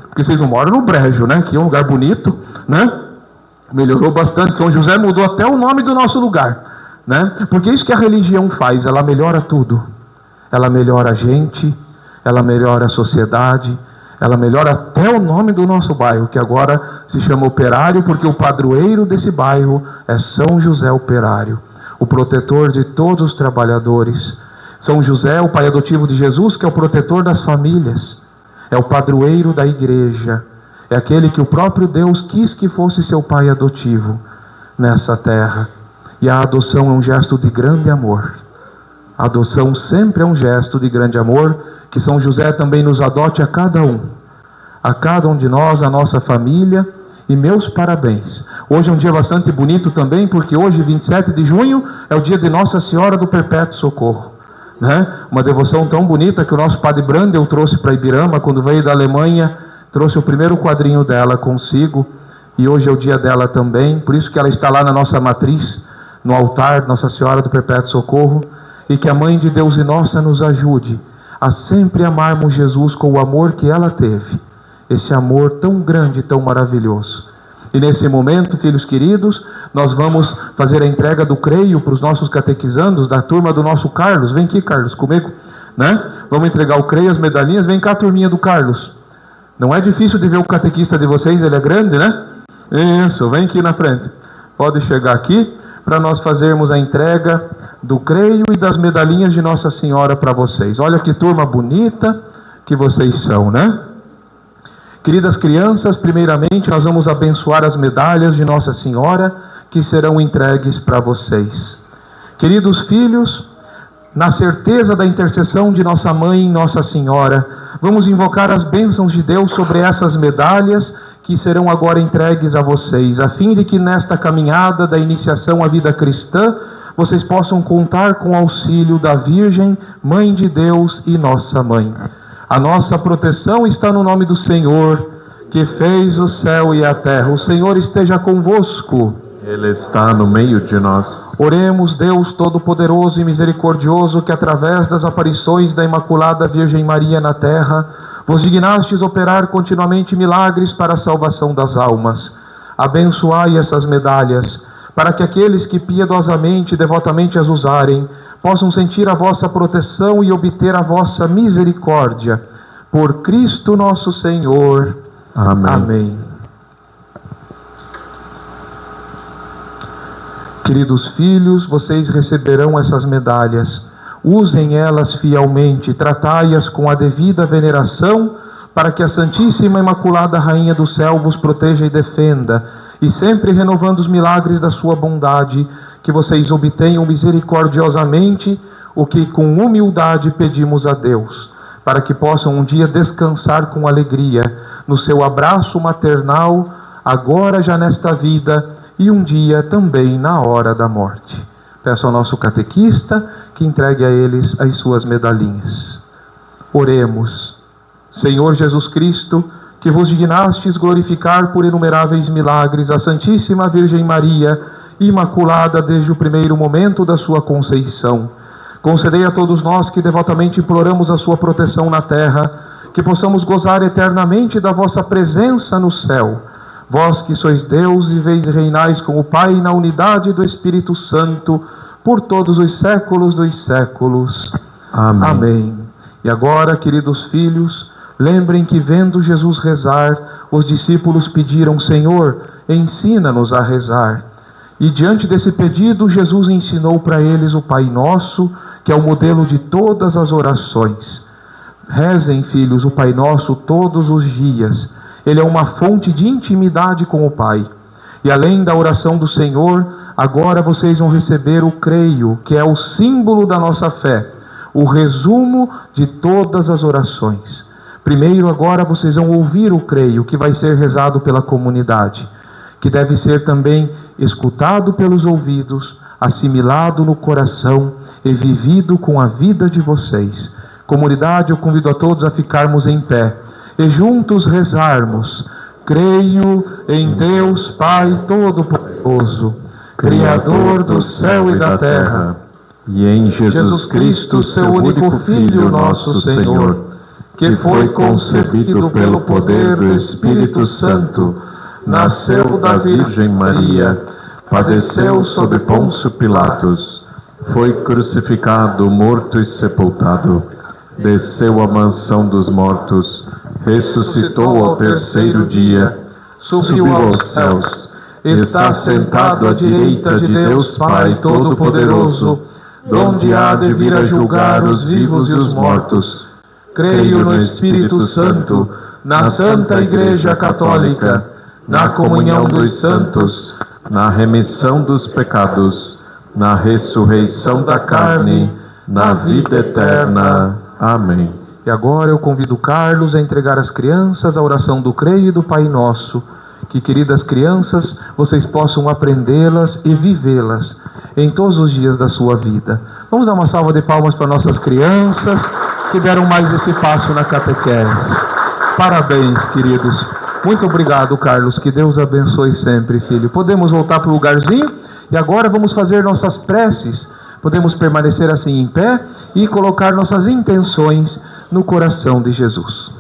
Porque vocês não moram no Brejo, né? Que é um lugar bonito, né? Melhorou bastante, São José mudou até o nome do nosso lugar, né? Porque isso que a religião faz, ela melhora tudo. Ela melhora a gente, ela melhora a sociedade, ela melhora até o nome do nosso bairro, que agora se chama Operário, porque o padroeiro desse bairro é São José Operário, o protetor de todos os trabalhadores. São José, o pai adotivo de Jesus, que é o protetor das famílias, é o padroeiro da igreja, é aquele que o próprio Deus quis que fosse seu pai adotivo nessa terra. E a adoção é um gesto de grande amor. A adoção sempre é um gesto de grande amor, que São José também nos adote a cada um de nós, a nossa família, e meus parabéns. Hoje é um dia bastante bonito também, porque hoje, 27 de junho, é o dia de Nossa Senhora do Perpétuo Socorro, né? Uma devoção tão bonita que o nosso padre Brandel trouxe para Ibirama, quando veio da Alemanha, trouxe o primeiro quadrinho dela consigo, e hoje é o dia dela também, por isso que ela está lá na nossa matriz, no altar de Nossa Senhora do Perpétuo Socorro, e que a Mãe de Deus e nossa nos ajude a sempre amarmos Jesus com o amor que ela teve, esse amor tão grande, tão maravilhoso. E nesse momento, filhos queridos, nós vamos fazer a entrega do creio para os nossos catequizandos da turma do nosso Carlos. Vem aqui, Carlos, comigo, né? Vamos entregar o creio, as medalhinhas. Vem cá, turminha do Carlos. Não é difícil de ver o catequista de vocês, ele é grande, né? Isso, vem aqui na frente. Pode chegar aqui para nós fazermos a entrega do creio e das medalhinhas de Nossa Senhora para vocês. Olha que turma bonita que vocês são, né? Queridas crianças, primeiramente nós vamos abençoar as medalhas de Nossa Senhora que serão entregues para vocês. Queridos filhos, na certeza da intercessão de nossa Mãe, Nossa Senhora, vamos invocar as bênçãos de Deus sobre essas medalhas que serão agora entregues a vocês, a fim de que nesta caminhada da iniciação à vida cristã, vocês possam contar com o auxílio da Virgem, Mãe de Deus e Nossa Mãe. A nossa proteção está no nome do Senhor, que fez o céu e a terra. O Senhor esteja convosco. Ele está no meio de nós. Oremos, Deus Todo-Poderoso e Misericordioso, que através das aparições da Imaculada Virgem Maria na terra, vos dignastes operar continuamente milagres para a salvação das almas. Abençoai essas medalhas, para que aqueles que piedosamente e devotamente as usarem, possam sentir a vossa proteção e obter a vossa misericórdia. Por Cristo nosso Senhor. Amém. Amém. Queridos filhos, vocês receberão essas medalhas. Usem elas fielmente, tratai-as com a devida veneração, para que a Santíssima Imaculada Rainha do Céu vos proteja e defenda, e sempre renovando os milagres da sua bondade, que vocês obtenham misericordiosamente o que com humildade pedimos a Deus, para que possam um dia descansar com alegria no seu abraço maternal, agora já nesta vida e um dia também na hora da morte. Peço ao nosso catequista que entregue a eles as suas medalhinhas. Oremos. Senhor Jesus Cristo, que vos dignastes glorificar por inumeráveis milagres a Santíssima Virgem Maria, imaculada desde o primeiro momento da sua conceição, concedei a todos nós que devotamente imploramos a sua proteção na terra, que possamos gozar eternamente da vossa presença no céu. Vós que sois Deus, viveis e reinais com o Pai na unidade do Espírito Santo, por todos os séculos dos séculos. Amém. Amém. E agora, queridos filhos, lembrem que vendo Jesus rezar, os discípulos pediram: Senhor, ensina-nos a rezar. E diante desse pedido, Jesus ensinou para eles o Pai Nosso, que é o modelo de todas as orações. Rezem, filhos, o Pai Nosso todos os dias. Ele é uma fonte de intimidade com o Pai. E além da oração do Senhor, agora vocês vão receber o creio, que é o símbolo da nossa fé, o resumo de todas as orações. Primeiro, agora, vocês vão ouvir o creio, que vai ser rezado pela comunidade, que deve ser também escutado pelos ouvidos, assimilado no coração e vivido com a vida de vocês. Comunidade, eu convido a todos a ficarmos em pé e juntos rezarmos: creio em Deus Pai Todo-Poderoso, Criador do céu e da terra, e em Jesus Cristo, seu único Filho, nosso Senhor, que foi concebido pelo poder do Espírito Santo, nasceu da Virgem Maria, padeceu sob Pôncio Pilatos, foi crucificado, morto e sepultado, desceu à mansão dos mortos, ressuscitou ao terceiro dia, subiu aos céus, está sentado à direita de Deus Pai Todo-Poderoso, donde há de vir a julgar os vivos e os mortos. Creio no Espírito Santo, na Santa Igreja Católica, na comunhão dos santos, na remissão dos pecados, na ressurreição da carne, na vida eterna. Amém. E agora eu convido Carlos a entregar às crianças a oração do creio e do Pai Nosso, que, queridas crianças, vocês possam aprendê-las e vivê-las em todos os dias da sua vida. Vamos dar uma salva de palmas para nossas crianças que deram mais esse passo na catequese. Parabéns, queridos. Muito obrigado, Carlos. Que Deus abençoe sempre, filho. Podemos voltar para o lugarzinho e agora vamos fazer nossas preces. Podemos permanecer assim em pé e colocar nossas intenções no coração de Jesus.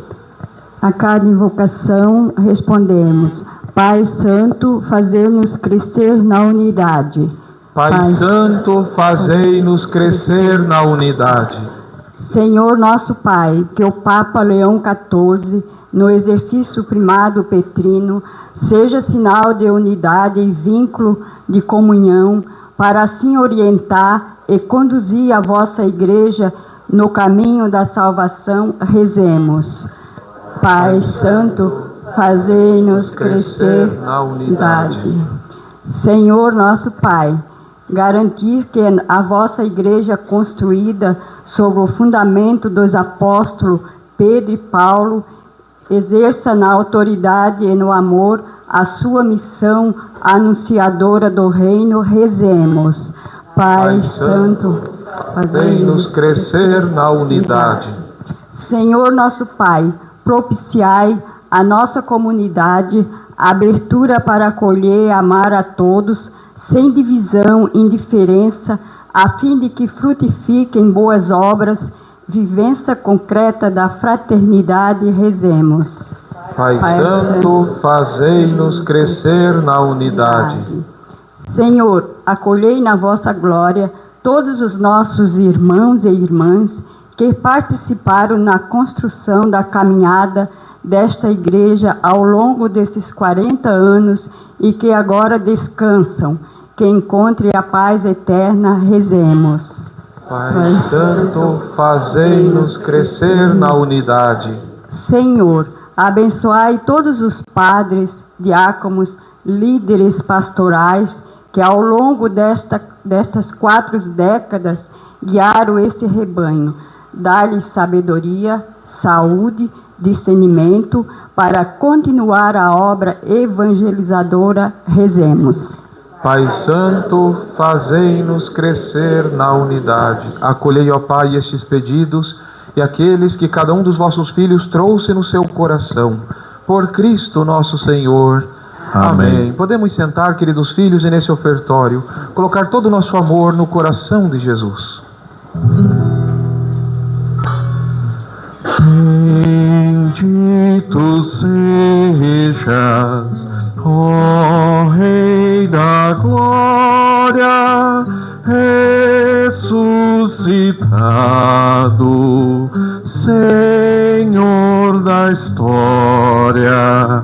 A cada invocação respondemos: Pai Santo, fazei-nos crescer na unidade. Pai Santo, fazei-nos crescer na unidade. Senhor nosso Pai, que o Papa Leão XIV, no exercício primado petrino, seja sinal de unidade e vínculo de comunhão, para assim orientar e conduzir a vossa Igreja no caminho da salvação, rezemos. Pai Santo, fazei-nos crescer na unidade. Senhor nosso Pai, garantir que a vossa Igreja construída sobre o fundamento dos apóstolos Pedro e Paulo exerça na autoridade e no amor a sua missão anunciadora do reino, rezemos. Pai Santo, fazei-nos crescer na unidade. Senhor nosso Pai, propiciai a nossa comunidade a abertura para acolher e amar a todos, sem divisão, indiferença, a fim de que frutifiquem boas obras, vivência concreta da fraternidade, rezemos. Pai Santo, fazei-nos crescer na unidade. Senhor, acolhei na vossa glória todos os nossos irmãos e irmãs que participaram na construção da caminhada desta Igreja ao longo desses 40 anos e que agora descansam. Que encontre a paz eterna, rezemos. Pai Santo, fazei-nos crescer na unidade. Senhor, abençoai todos os padres, diáconos, líderes pastorais que ao longo destas 4 décadas guiar esse rebanho, dar-lhes sabedoria, saúde, discernimento, para continuar a obra evangelizadora. Rezemos. Pai Santo, fazei-nos crescer na unidade. Acolhei, ó Pai, estes pedidos e aqueles que cada um dos vossos filhos trouxe no seu coração. Por Cristo nosso Senhor. Amém. Podemos sentar, queridos filhos, e nesse ofertório colocar todo o nosso amor no coração de Jesus. Bendito sejas, ó Rei da Glória, ressuscitado, Senhor da história.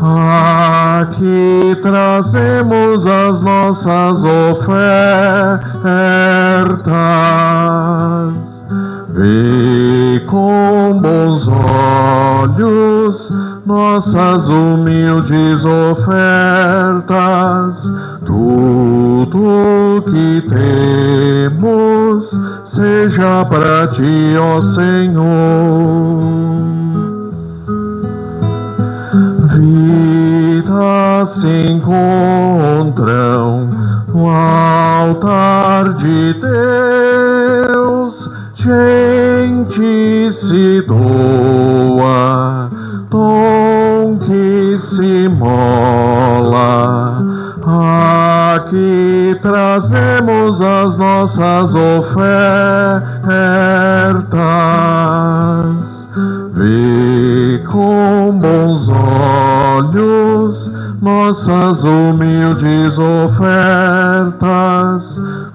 Aqui trazemos as nossas ofertas. Vê com bons olhos nossas humildes ofertas. Tudo que temos seja para ti, ó Senhor. Vidas se encontram no altar de Deus, gente se doa, dom que se mola. Aqui trazemos as nossas ofertas. Vê com bons olhos nossas humildes ofertas.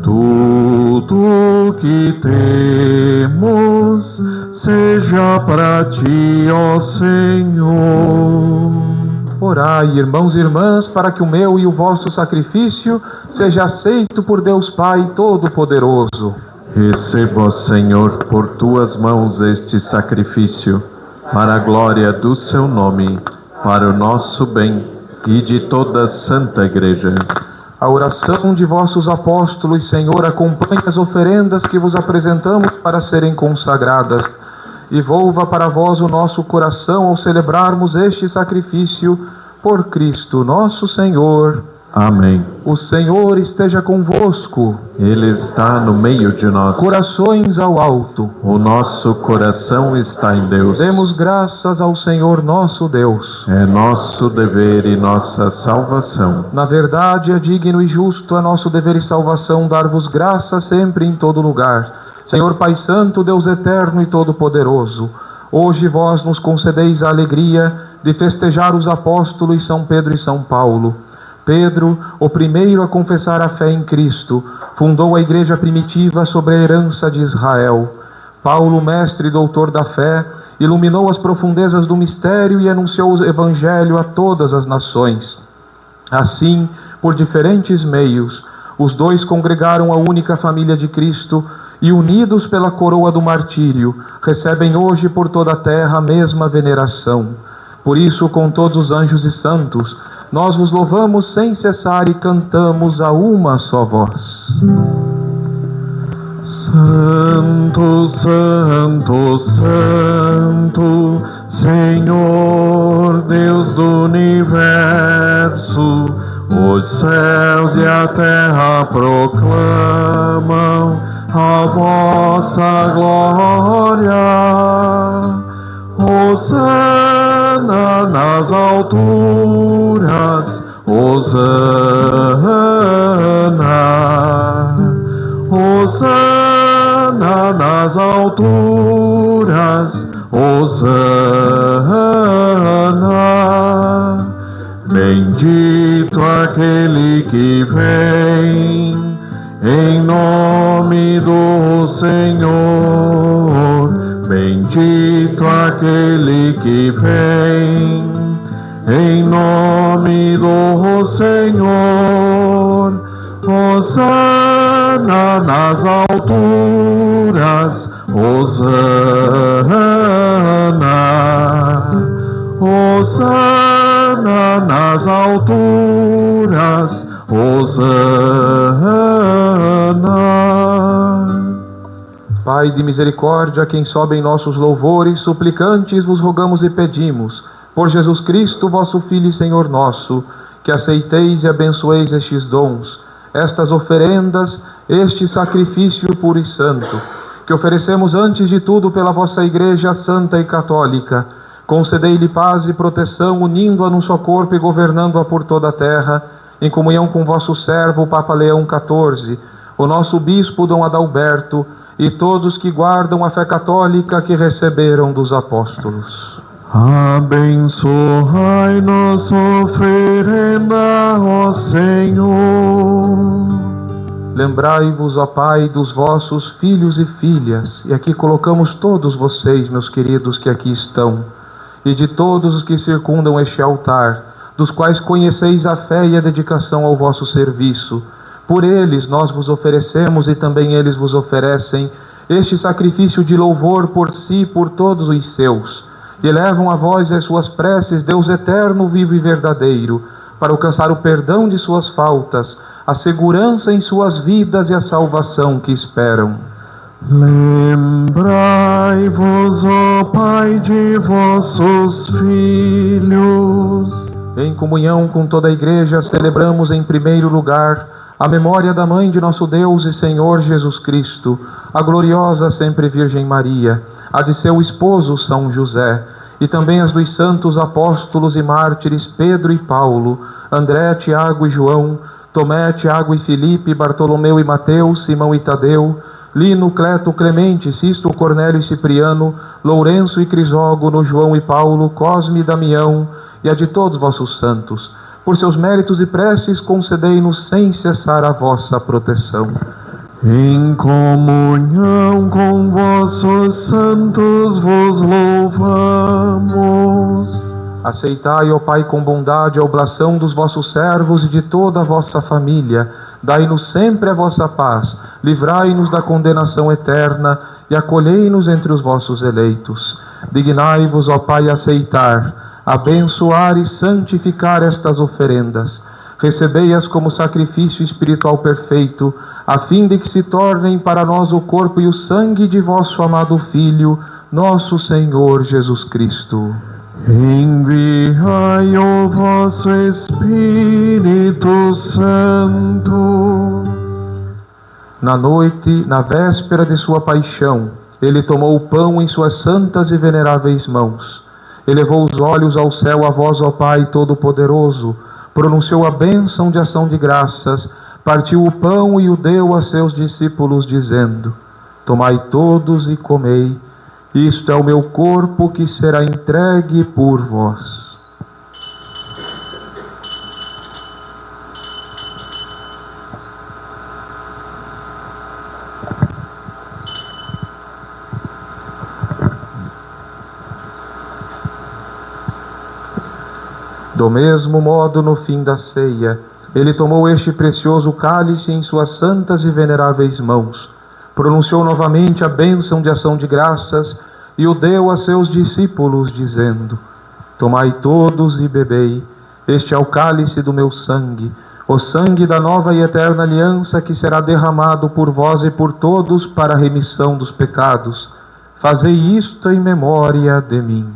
Tudo que temos seja para ti, ó Senhor. Orai, irmãos e irmãs, para que o meu e o vosso sacrifício seja aceito por Deus Pai Todo-Poderoso. Receba, Senhor, por tuas mãos este sacrifício, para a glória do seu nome, para o nosso bem e de toda a Santa Igreja. A oração de vossos apóstolos, Senhor, acompanhe as oferendas que vos apresentamos para serem consagradas, e volva para vós o nosso coração ao celebrarmos este sacrifício por Cristo nosso Senhor. Amém. O Senhor esteja convosco. Ele está no meio de nós. Corações ao alto. O nosso coração está em Deus. Demos graças ao Senhor nosso Deus. É nosso dever e nossa salvação. Na verdade, é digno e justo, a nosso dever e salvação, dar-vos graça sempre em todo lugar. Senhor Pai Santo, Deus eterno e todo-poderoso, hoje vós nos concedeis a alegria de festejar os apóstolos São Pedro e São Paulo. Pedro, o primeiro a confessar a fé em Cristo, fundou a igreja primitiva sobre a herança de Israel. Paulo, mestre e doutor da fé, iluminou as profundezas do mistério e anunciou o evangelho a todas as nações. Assim, por diferentes meios, os dois congregaram a única família de Cristo e, unidos pela coroa do martírio, recebem hoje por toda a terra a mesma veneração. Por isso, com todos os anjos e santos, nós vos louvamos sem cessar e cantamos a uma só voz. Santo, Santo, Santo, Senhor Deus do universo, os céus e a terra proclamam a vossa glória. Hosana nas alturas, Hosana, Hosana nas alturas, Hosana. Bendito aquele que vem em nome do Senhor. Bendito aquele que vem em nome do Senhor. Hosana nas alturas, Hosana, Hosana nas alturas, Hosana. Pai de misericórdia, a quem sobem nossos louvores, suplicantes vos rogamos e pedimos, por Jesus Cristo, vosso Filho e Senhor nosso, que aceiteis e abençoeis estes dons, estas oferendas, este sacrifício puro e santo, que oferecemos antes de tudo pela vossa Igreja Santa e Católica. Concedei-lhe paz e proteção, unindo-a num só corpo e governando-a por toda a terra, em comunhão com vosso servo, o Papa Leão XIV, o nosso Bispo Dom Adalberto, e todos que guardam a fé católica que receberam dos apóstolos. Abençoai nossa oferenda, ó Senhor. Lembrai-vos, ó Pai, dos vossos filhos e filhas, e aqui colocamos todos vocês, meus queridos, que aqui estão, e de todos os que circundam este altar, dos quais conheceis a fé e a dedicação ao vosso serviço. Por eles nós vos oferecemos, e também eles vos oferecem, este sacrifício de louvor por si e por todos os seus, e elevam a vós as suas preces, Deus eterno, vivo e verdadeiro, para alcançar o perdão de suas faltas, a segurança em suas vidas e a salvação que esperam. Lembrai-vos, ó Pai, de vossos filhos. Em comunhão com toda a Igreja, celebramos em primeiro lugar a memória da Mãe de nosso Deus e Senhor Jesus Cristo, a gloriosa sempre Virgem Maria, a de seu esposo São José, e também as dos santos apóstolos e mártires Pedro e Paulo, André, Tiago e João, Tomé, Tiago e Filipe, Bartolomeu e Mateus, Simão e Tadeu, Lino, Cleto, Clemente, Sisto, Cornélio e Cipriano, Lourenço e Crisógono, João e Paulo, Cosme e Damião, e a de todos vossos santos. Por seus méritos e preces, concedei-nos sem cessar a vossa proteção. Em comunhão com vossos santos vos louvamos. Aceitai, ó Pai, com bondade a oblação dos vossos servos e de toda a vossa família. Dai-nos sempre a vossa paz, livrai-nos da condenação eterna e acolhei-nos entre os vossos eleitos. Dignai-vos, ó Pai, aceitar, abençoar e santificar estas oferendas. Recebei-as como sacrifício espiritual perfeito, a fim de que se tornem para nós o corpo e o sangue de vosso amado Filho, nosso Senhor Jesus Cristo. Enviai o vosso Espírito Santo. Na noite, na véspera de sua paixão, ele tomou o pão em suas santas e veneráveis mãos. Elevou os olhos ao céu, a vós, ó Pai Todo-Poderoso, pronunciou a bênção de ação de graças, partiu o pão e o deu a seus discípulos, dizendo: Tomai todos e comei, isto é o meu corpo que será entregue por vós. Do mesmo modo, no fim da ceia, ele tomou este precioso cálice em suas santas e veneráveis mãos, pronunciou novamente a bênção de ação de graças e o deu a seus discípulos, dizendo: Tomai todos e bebei, este é o cálice do meu sangue, o sangue da nova e eterna aliança que será derramado por vós e por todos para a remissão dos pecados. Fazei isto em memória de mim.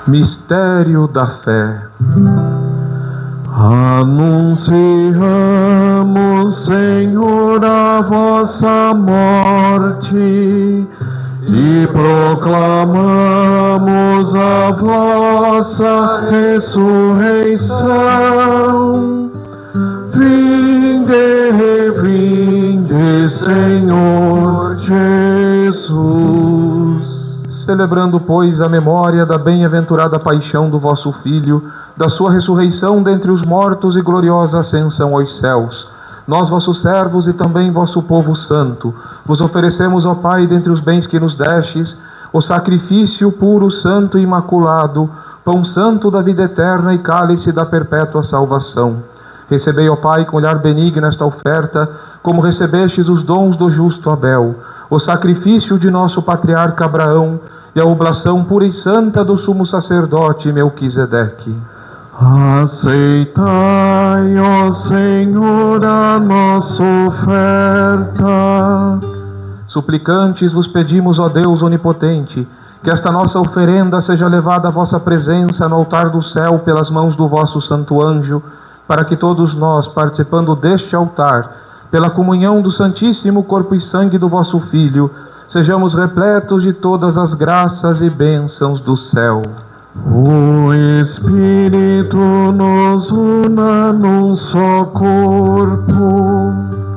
Mistério da fé. Anunciamos, Senhor, a vossa morte e proclamamos a vossa ressurreição. Vinde, vinde, Senhor Jesus. Celebrando, pois, a memória da bem-aventurada paixão do vosso Filho, da sua ressurreição dentre os mortos e gloriosa ascensão aos céus, nós, vossos servos e também vosso povo santo, vos oferecemos, ó Pai, dentre os bens que nos destes, o sacrifício puro, santo e imaculado, pão santo da vida eterna e cálice da perpétua salvação. Recebei, ó Pai, com olhar benigno esta oferta, como recebestes os dons do justo Abel, o sacrifício de nosso patriarca Abraão e a oblação pura e santa do sumo sacerdote Melquisedeque. Aceitai, ó Senhor, a nossa oferta. Suplicantes vos pedimos, ó Deus onipotente, que esta nossa oferenda seja levada à vossa presença no altar do céu pelas mãos do vosso santo anjo, para que todos nós, participando deste altar, pela comunhão do Santíssimo Corpo e Sangue do vosso Filho, sejamos repletos de todas as graças e bênçãos do céu. O Espírito nos una num só corpo.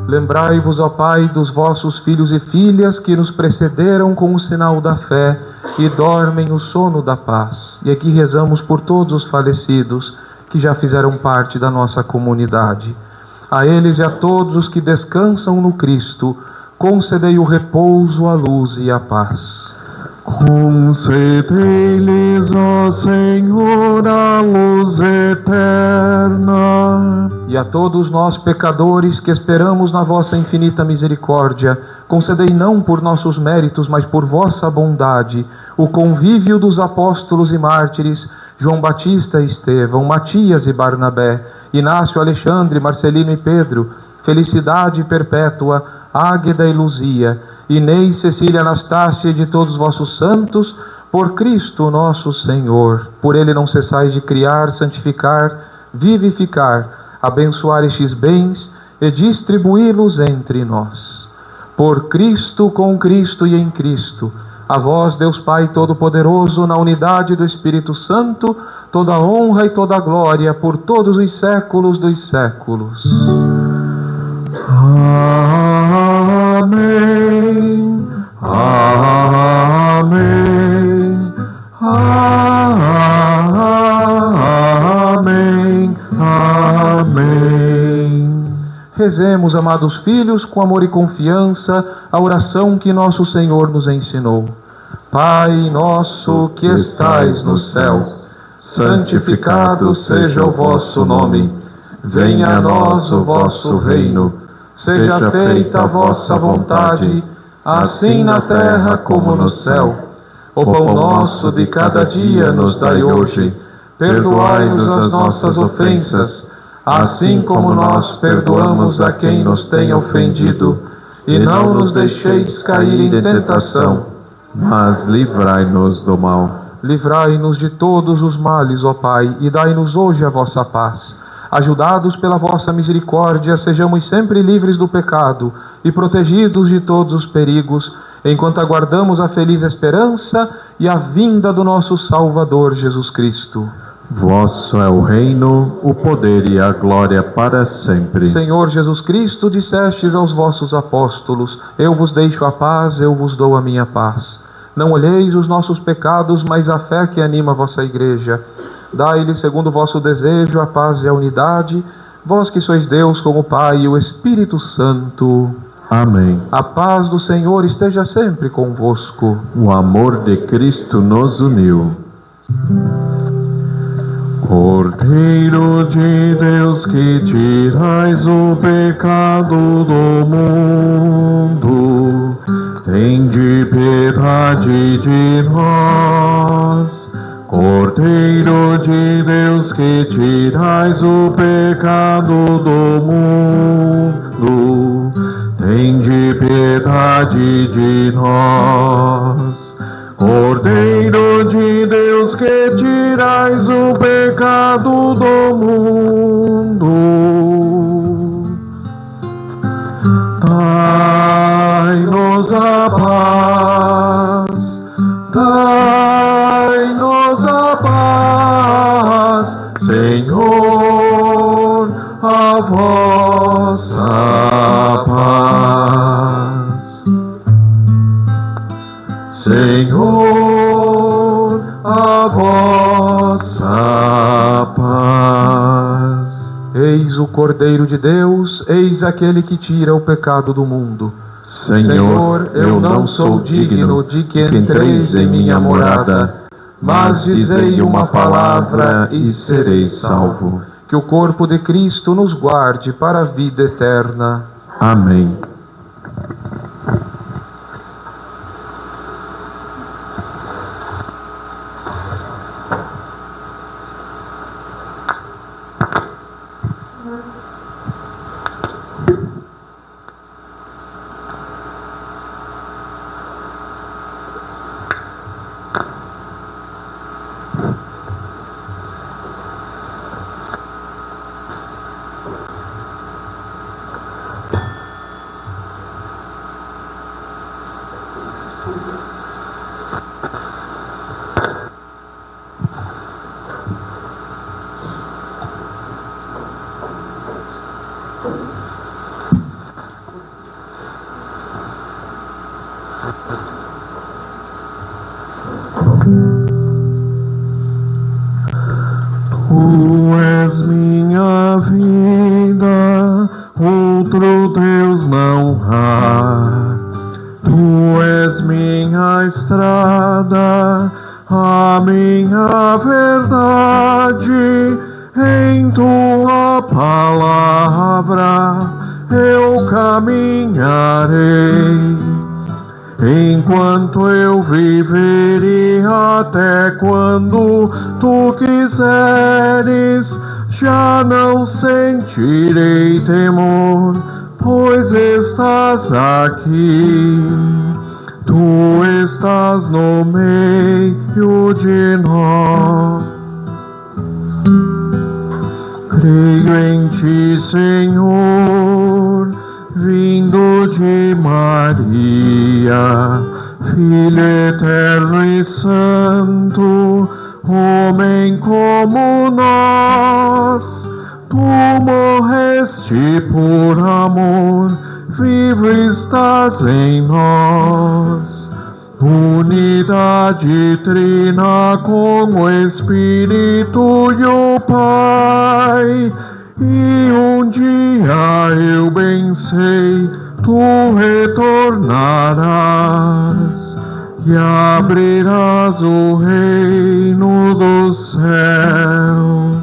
Lembrai-vos, ó Pai, dos vossos filhos e filhas que nos precederam com o sinal da fé e dormem o sono da paz. E aqui rezamos por todos os falecidos que já fizeram parte da nossa comunidade. A eles e a todos os que descansam no Cristo, concedei o repouso, a luz e a paz. Concedei-lhes, ó Senhor, a luz eterna. E a todos nós, pecadores, que esperamos na vossa infinita misericórdia, concedei não por nossos méritos, mas por vossa bondade, o convívio dos apóstolos e mártires, João Batista e Estevão, Matias e Barnabé, Inácio, Alexandre, Marcelino e Pedro, Felicidade Perpétua, Águeda e Luzia, Inês, Cecília, Anastácia e de todos os vossos santos, por Cristo nosso Senhor. Por ele não cessais de criar, santificar, vivificar, abençoar estes bens e distribuí-los entre nós. Por Cristo, com Cristo e em Cristo, a vós, Deus Pai Todo-Poderoso, na unidade do Espírito Santo, toda honra e toda glória por todos os séculos dos séculos. Amém. Amém. Amém. Amém. Rezemos, amados filhos, com amor e confiança, a oração que nosso Senhor nos ensinou. Pai nosso que estais no céu, santificado seja o vosso nome. Venha a nós o vosso reino. Seja feita a vossa vontade, assim na terra como no céu. O pão nosso de cada dia nos dai hoje. Perdoai-nos as nossas ofensas, assim como nós perdoamos a quem nos tem ofendido. E não nos deixeis cair em tentação, mas livrai-nos do mal. Livrai-nos de todos os males, ó Pai, e dai-nos hoje a vossa paz. Ajudados pela vossa misericórdia, sejamos sempre livres do pecado e protegidos de todos os perigos, enquanto aguardamos a feliz esperança e a vinda do nosso Salvador Jesus Cristo. Vosso é o reino, o poder e a glória para sempre. Senhor Jesus Cristo, dissestes aos vossos apóstolos: eu vos deixo a paz, eu vos dou a minha paz. Não olheis os nossos pecados, mas a fé que anima a vossa igreja. Dai-lhe, segundo o vosso desejo, a paz e a unidade, vós que sois Deus com o Pai e o Espírito Santo. Amém. A paz do Senhor esteja sempre convosco. O amor de Cristo nos uniu. Cordeiro de Deus, que tirais o pecado do mundo, tende piedade de nós. Cordeiro de Deus, que tirais o pecado do mundo, tende piedade de nós. Cordeiro de Deus, que tirais o pecado do mundo, dai-nos a paz, dai-nos a paz, Senhor, a vossa paz. Senhor, a vossa paz. Eis o Cordeiro de Deus, eis aquele que tira o pecado do mundo. Senhor, eu não sou digno de que entreis em minha morada, mas dizei uma palavra e serei salvo. Que o corpo de Cristo nos guarde para a vida eterna. Amém. minha verdade, em tua palavra eu caminharei. Enquanto eu viver e até quando tu quiseres, já não sentirei temor, pois estás aqui. Tu estás no meio de nós. Creio em ti, Senhor, vindo de Maria, Filho eterno e santo, homem como nós. Tu morreste por amor, vivo estás em nós. Unidade trina com o Espírito e o Pai. E um dia eu bem sei, tu retornarás e abrirás o reino do céu.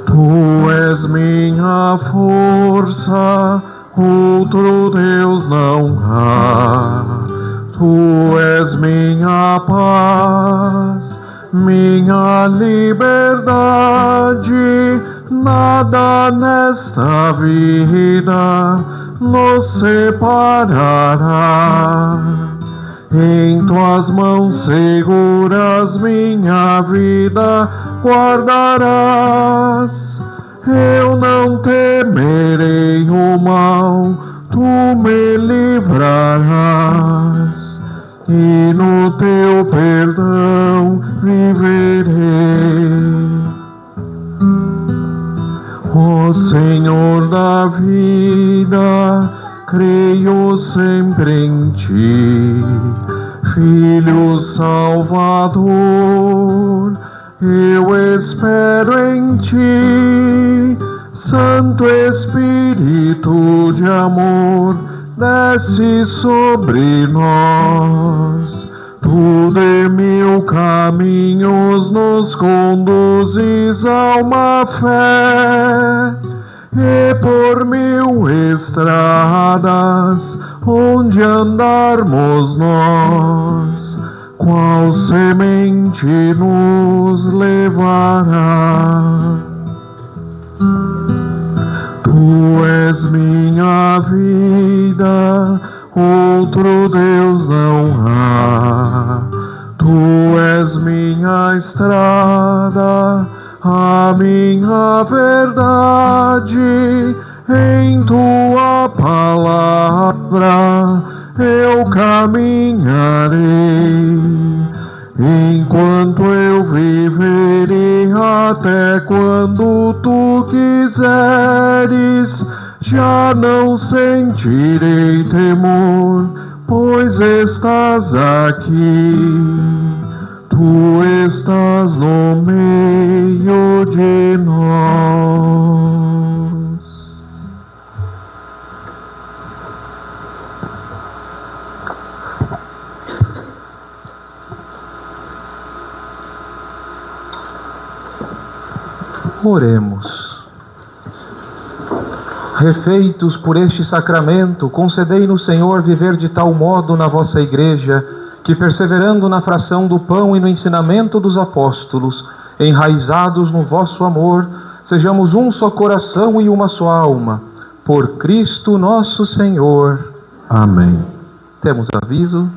Tu és minha força, outro Deus não há. Tu és minha paz, minha liberdade. Nada nesta vida nos separará. Em tuas mãos seguras minha vida guardarás. Eu não temerei o mal, tu me livrarás, e no teu perdão viverei. Ó Senhor da vida, creio sempre em ti, Filho Salvador, eu espero em ti. Santo Espírito de amor, desce sobre nós. Tu de mil caminhos nos conduzes a uma fé, e por mil estradas onde andarmos nós, qual semente nos levará. Tu és minha vida, outro Deus não há. Tu és minha estrada, a minha verdade. Em tua palavra eu caminharei. Enquanto eu viver e até quando tu quiseres, já não sentirei temor, pois estás aqui. Tu estás no meio de nós. Oremos. Refeitos por este sacramento, concedei-nos, Senhor, viver de tal modo na vossa Igreja, que, perseverando na fração do pão e no ensinamento dos apóstolos, enraizados no vosso amor, sejamos um só coração e uma só alma. Por Cristo nosso Senhor. Amém. Temos aviso.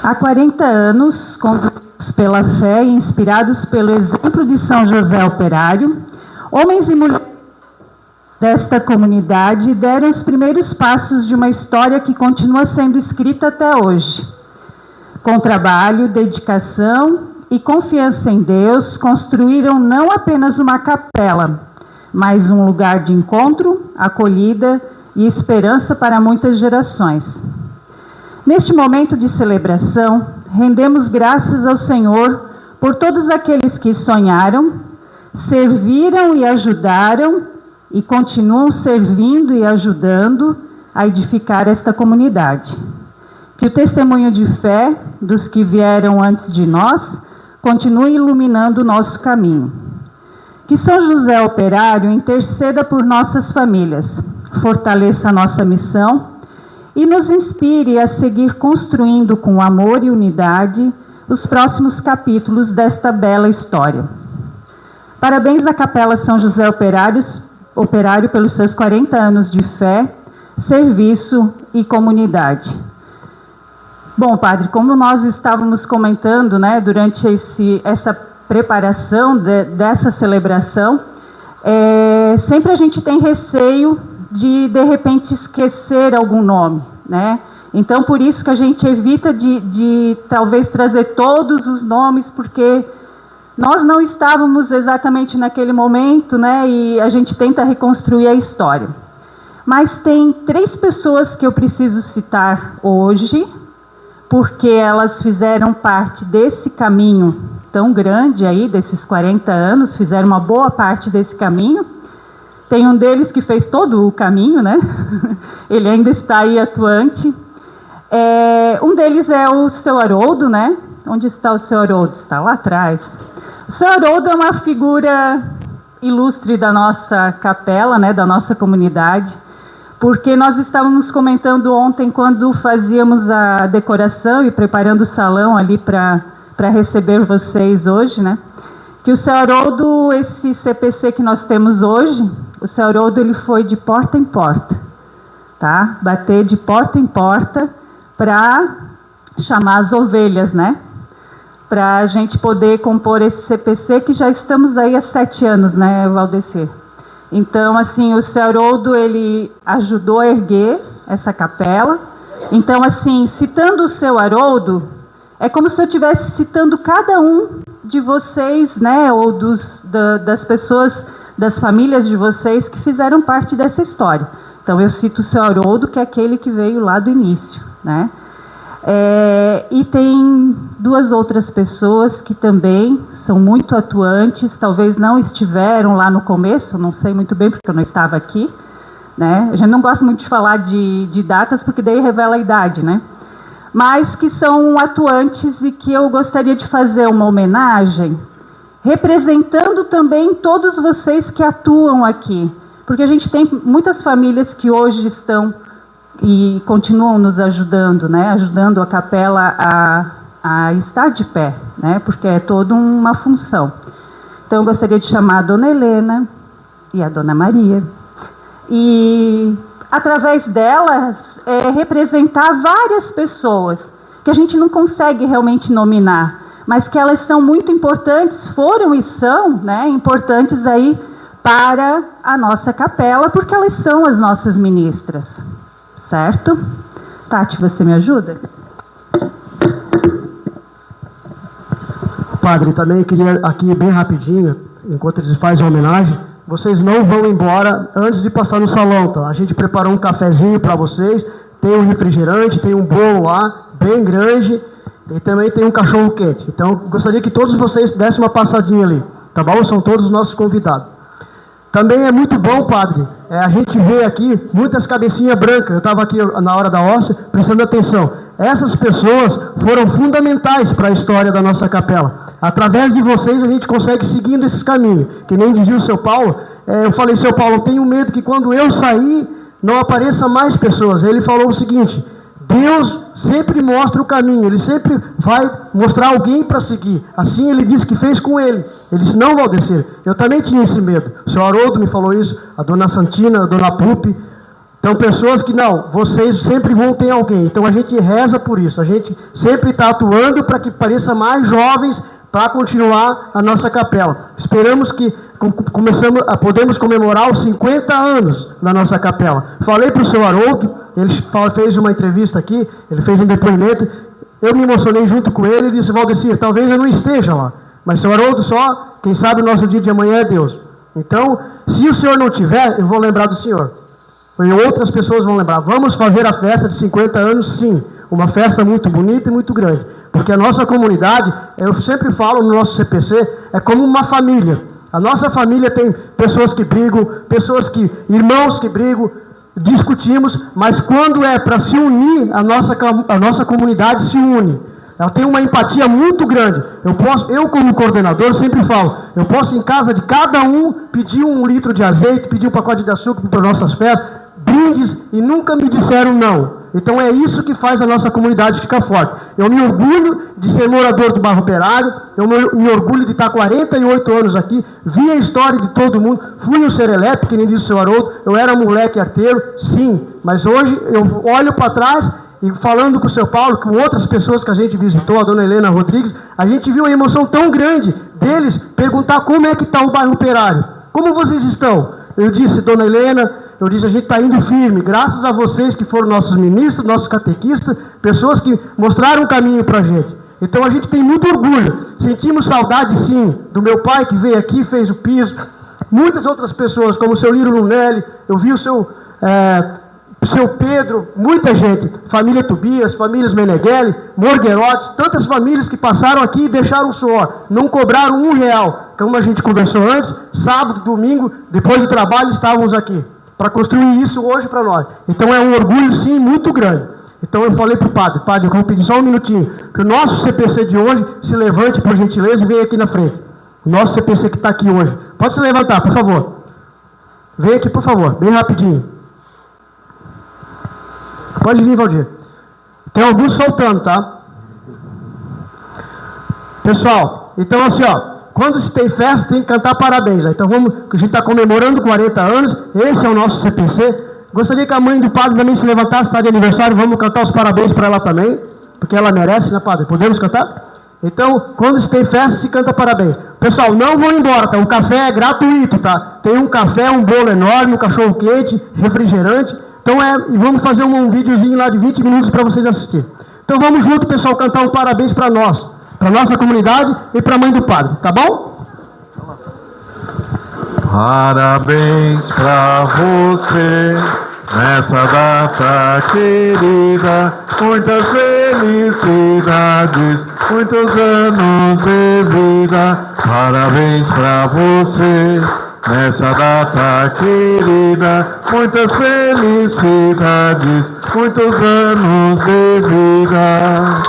Há 40 anos, conduzidos pela fé e inspirados pelo exemplo de São José Operário, homens e mulheres desta comunidade deram os primeiros passos de uma história que continua sendo escrita até hoje. Com trabalho, dedicação e confiança em Deus, construíram não apenas uma capela, mas um lugar de encontro, acolhida e esperança para muitas gerações. Neste momento de celebração, rendemos graças ao Senhor por todos aqueles que sonharam, serviram e ajudaram e continuam servindo e ajudando a edificar esta comunidade. Que o testemunho de fé dos que vieram antes de nós continue iluminando o nosso caminho. Que São José Operário interceda por nossas famílias, fortaleça a nossa missão e nos inspire a seguir construindo com amor e unidade os próximos capítulos desta bela história. Parabéns à Capela São José Operário pelos seus 40 anos de fé, serviço e comunidade. Bom, padre, como nós estávamos comentando, né, durante essa preparação dessa celebração, sempre a gente tem receio de repente esquecer algum nome, né? Então, por isso que a gente evita de talvez trazer todos os nomes, porque nós não estávamos exatamente naquele momento, né? E a gente tenta reconstruir a história. Mas tem 3 pessoas que eu preciso citar hoje, porque elas fizeram parte desse caminho tão grande aí, desses 40 anos, fizeram uma boa parte desse caminho. Tem um deles que fez todo o caminho, né? Ele ainda está aí atuante. Um deles é o seu Haroldo, né? Onde está o seu Haroldo? Está lá atrás. O seu Haroldo é uma figura ilustre da nossa capela, né? Da nossa comunidade, porque nós estávamos comentando ontem, quando fazíamos a decoração e preparando o salão ali para receber vocês hoje, né? Que o seu Haroldo, esse CPC que nós temos hoje, o seu Haroldo, ele foi de porta em porta, tá? Bater de porta em porta para chamar as ovelhas, né? Para a gente poder compor esse CPC, que já estamos aí há 7 anos, né, Valdecir? Então, assim, o seu Haroldo, ele ajudou a erguer essa capela. Então, assim, citando o seu Haroldo, é como se eu estivesse citando cada um de vocês, né, ou das pessoas, das famílias de vocês que fizeram parte dessa história. Então, eu cito o seu Haroldo, que é aquele que veio lá do início, né? E tem 2 outras pessoas que também são muito atuantes, talvez não estiveram lá no começo, não sei muito bem porque eu não estava aqui, né? A gente não gosta muito de falar de datas, porque daí revela a idade, né? Mas que são atuantes e que eu gostaria de fazer uma homenagem, representando também todos vocês que atuam aqui, porque a gente tem muitas famílias que hoje estão e continuam nos ajudando, né? Ajudando a capela a estar de pé, né? Porque é toda uma função. Então, eu gostaria de chamar a Dona Helena e a Dona Maria, e, através delas, representar várias pessoas que a gente não consegue realmente nominar, mas que elas são muito importantes, foram e são, né, importantes aí para a nossa capela, porque elas são as nossas ministras. Certo? Tati, você me ajuda? Padre, também queria aqui bem rapidinho, enquanto eles fazem a homenagem, vocês não vão embora antes de passar no salão, tá? A gente preparou um cafezinho para vocês, tem um refrigerante, tem um bolo lá, bem grande, e também tem um cachorro quente. Então, gostaria que todos vocês dessem uma passadinha ali, tá bom? São todos os nossos convidados. Também é muito bom, padre, a gente vê aqui muitas cabecinhas brancas. Eu estava aqui na hora da hóstia, prestando atenção. Essas pessoas foram fundamentais para a história da nossa capela. Através de vocês a gente consegue seguindo esses caminhos. Que nem dizia o seu Paulo, eu falei, seu Paulo, eu tenho medo que quando eu sair, não apareça mais pessoas. Ele falou o seguinte: Deus sempre mostra o caminho, Ele sempre vai mostrar alguém para seguir. Assim Ele disse que fez com ele. Ele disse, não, Valdecir, eu também tinha esse medo. O senhor Haroldo me falou isso, a dona Santina, a dona Pupi. Então, pessoas que, não, vocês sempre vão ter alguém. Então, a gente reza por isso. A gente sempre está atuando para que pareça mais jovens para continuar a nossa capela. Esperamos que podemos comemorar os 50 anos da nossa capela. Falei para o senhor Haroldo, ele fez uma entrevista aqui, ele fez um depoimento, eu me emocionei junto com ele e disse, Valdecir, talvez eu não esteja lá, mas senhor Haroldo, só, quem sabe o nosso dia de amanhã é Deus. Então, se o senhor não tiver, eu vou lembrar do senhor. E outras pessoas vão lembrar. Vamos fazer a festa de 50 anos, sim. Uma festa muito bonita e muito grande. Porque a nossa comunidade, eu sempre falo no nosso CPC, é como uma família. A nossa família tem pessoas que brigam, irmãos que brigam, discutimos, mas quando é para se unir, a nossa comunidade se une. Ela tem uma empatia muito grande. Eu como coordenador sempre falo, eu posso em casa de cada um pedir 1 litro de azeite, pedir um pacote de açúcar para nossas festas, brindes, e nunca me disseram não. Então é isso que faz a nossa comunidade ficar forte. Eu me orgulho de ser morador do bairro Operário, eu me orgulho de estar 48 anos aqui, vi a história de todo mundo, fui um serelepe, que nem disse o seu Haroldo, eu era moleque arteiro, sim, mas hoje eu olho para trás e falando com o seu Paulo, com outras pessoas que a gente visitou, a dona Helena Rodrigues, a gente viu a emoção tão grande deles perguntar como é que está o bairro Operário, como vocês estão? Eu disse, dona Helena, a gente está indo firme, graças a vocês que foram nossos ministros, nossos catequistas, pessoas que mostraram o caminho para a gente. Então a gente tem muito orgulho, sentimos saudade sim, do meu pai que veio aqui, fez o piso, muitas outras pessoas, como o seu Liro Lunelli, eu vi o seu Pedro, muita gente, família Tobias, famílias Meneghelli, Morguerotes, tantas famílias que passaram aqui e deixaram o suor, não cobraram R$1, como a gente conversou antes, sábado, domingo, depois do trabalho estávamos aqui, para construir isso hoje para nós. Então é um orgulho sim muito grande. Então eu falei para o padre, eu vou pedir só um minutinho, que o nosso CPC de hoje se levante por gentileza e venha aqui na frente. O nosso CPC que está aqui hoje. Pode se levantar, por favor. Vem aqui, por favor, bem rapidinho. Pode vir, Valdir. Tem alguns faltando, tá? Pessoal, então assim, quando se tem festa, tem que cantar parabéns. Então a gente está comemorando 40 anos, esse é o nosso CPC. Gostaria que a mãe do padre também se levantasse, está de aniversário, vamos cantar os parabéns para ela também, porque ela merece, né, padre? Podemos cantar? Então, quando se tem festa, se canta parabéns. Pessoal, não vão embora, tá? O café é gratuito, tá? Tem um café, um bolo enorme, um cachorro quente, refrigerante. Então e vamos fazer um videozinho lá de 20 minutos para vocês assistirem. Então vamos junto, pessoal, cantar um parabéns para nós, para nossa comunidade e para a mãe do padre, tá bom? Parabéns para você nessa data querida, muitas felicidades, muitos anos de vida. Parabéns para você nessa data querida, muitas felicidades, muitos anos de vida.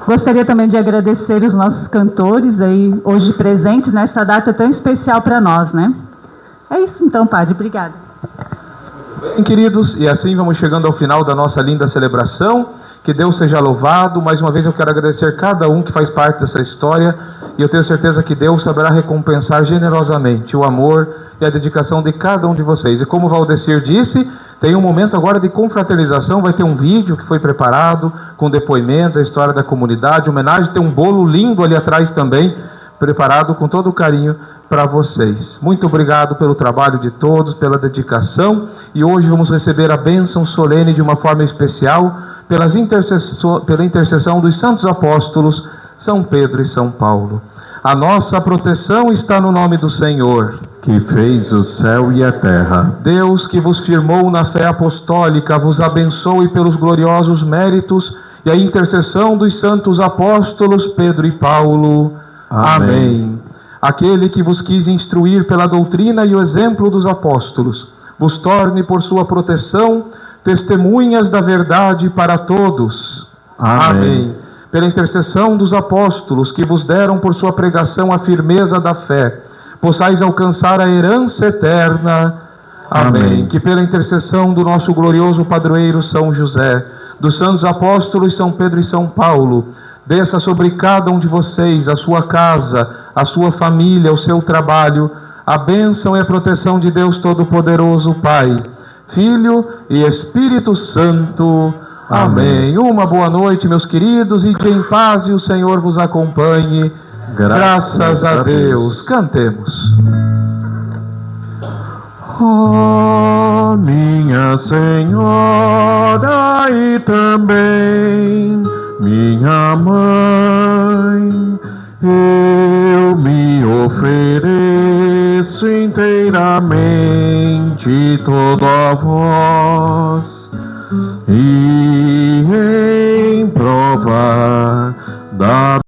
Gostaria também de agradecer os nossos cantores aí, hoje presentes nessa data tão especial para nós, né? É isso então, padre. Obrigada. Bem, queridos, e assim vamos chegando ao final da nossa linda celebração. Que Deus seja louvado. Mais uma vez eu quero agradecer cada um que faz parte dessa história, e eu tenho certeza que Deus saberá recompensar generosamente o amor e a dedicação de cada um de vocês. E como o Valdecir disse, tem um momento agora de confraternização, vai ter um vídeo que foi preparado com depoimentos, a história da comunidade, homenagem, tem um bolo lindo ali atrás também, preparado com todo o carinho para vocês. Muito obrigado pelo trabalho de todos, pela dedicação, e hoje vamos receber a bênção solene de uma forma especial, pela intercessão dos santos apóstolos São Pedro e São Paulo. A nossa proteção está no nome do Senhor, que fez o céu e a terra. Deus, que vos firmou na fé apostólica, vos abençoe pelos gloriosos méritos e a intercessão dos santos apóstolos Pedro e Paulo. Amém. Aquele que vos quis instruir pela doutrina e o exemplo dos apóstolos, vos torne por sua proteção testemunhas da verdade para todos. Amém. Pela intercessão dos apóstolos que vos deram por sua pregação a firmeza da fé, possais alcançar a herança eterna. Amém. Que pela intercessão do nosso glorioso padroeiro São José, dos santos apóstolos São Pedro e São Paulo, desça sobre cada um de vocês, a sua casa, a sua família, o seu trabalho, a bênção e a proteção de Deus Todo-Poderoso, Pai, Filho e Espírito Santo. Amém. Uma boa noite, meus queridos, e que em paz e o Senhor vos acompanhe. Graças a Deus. Cantemos. Oh, minha Senhora e também minha Mãe, eu me ofereço inteiramente todo a vós, e em prova da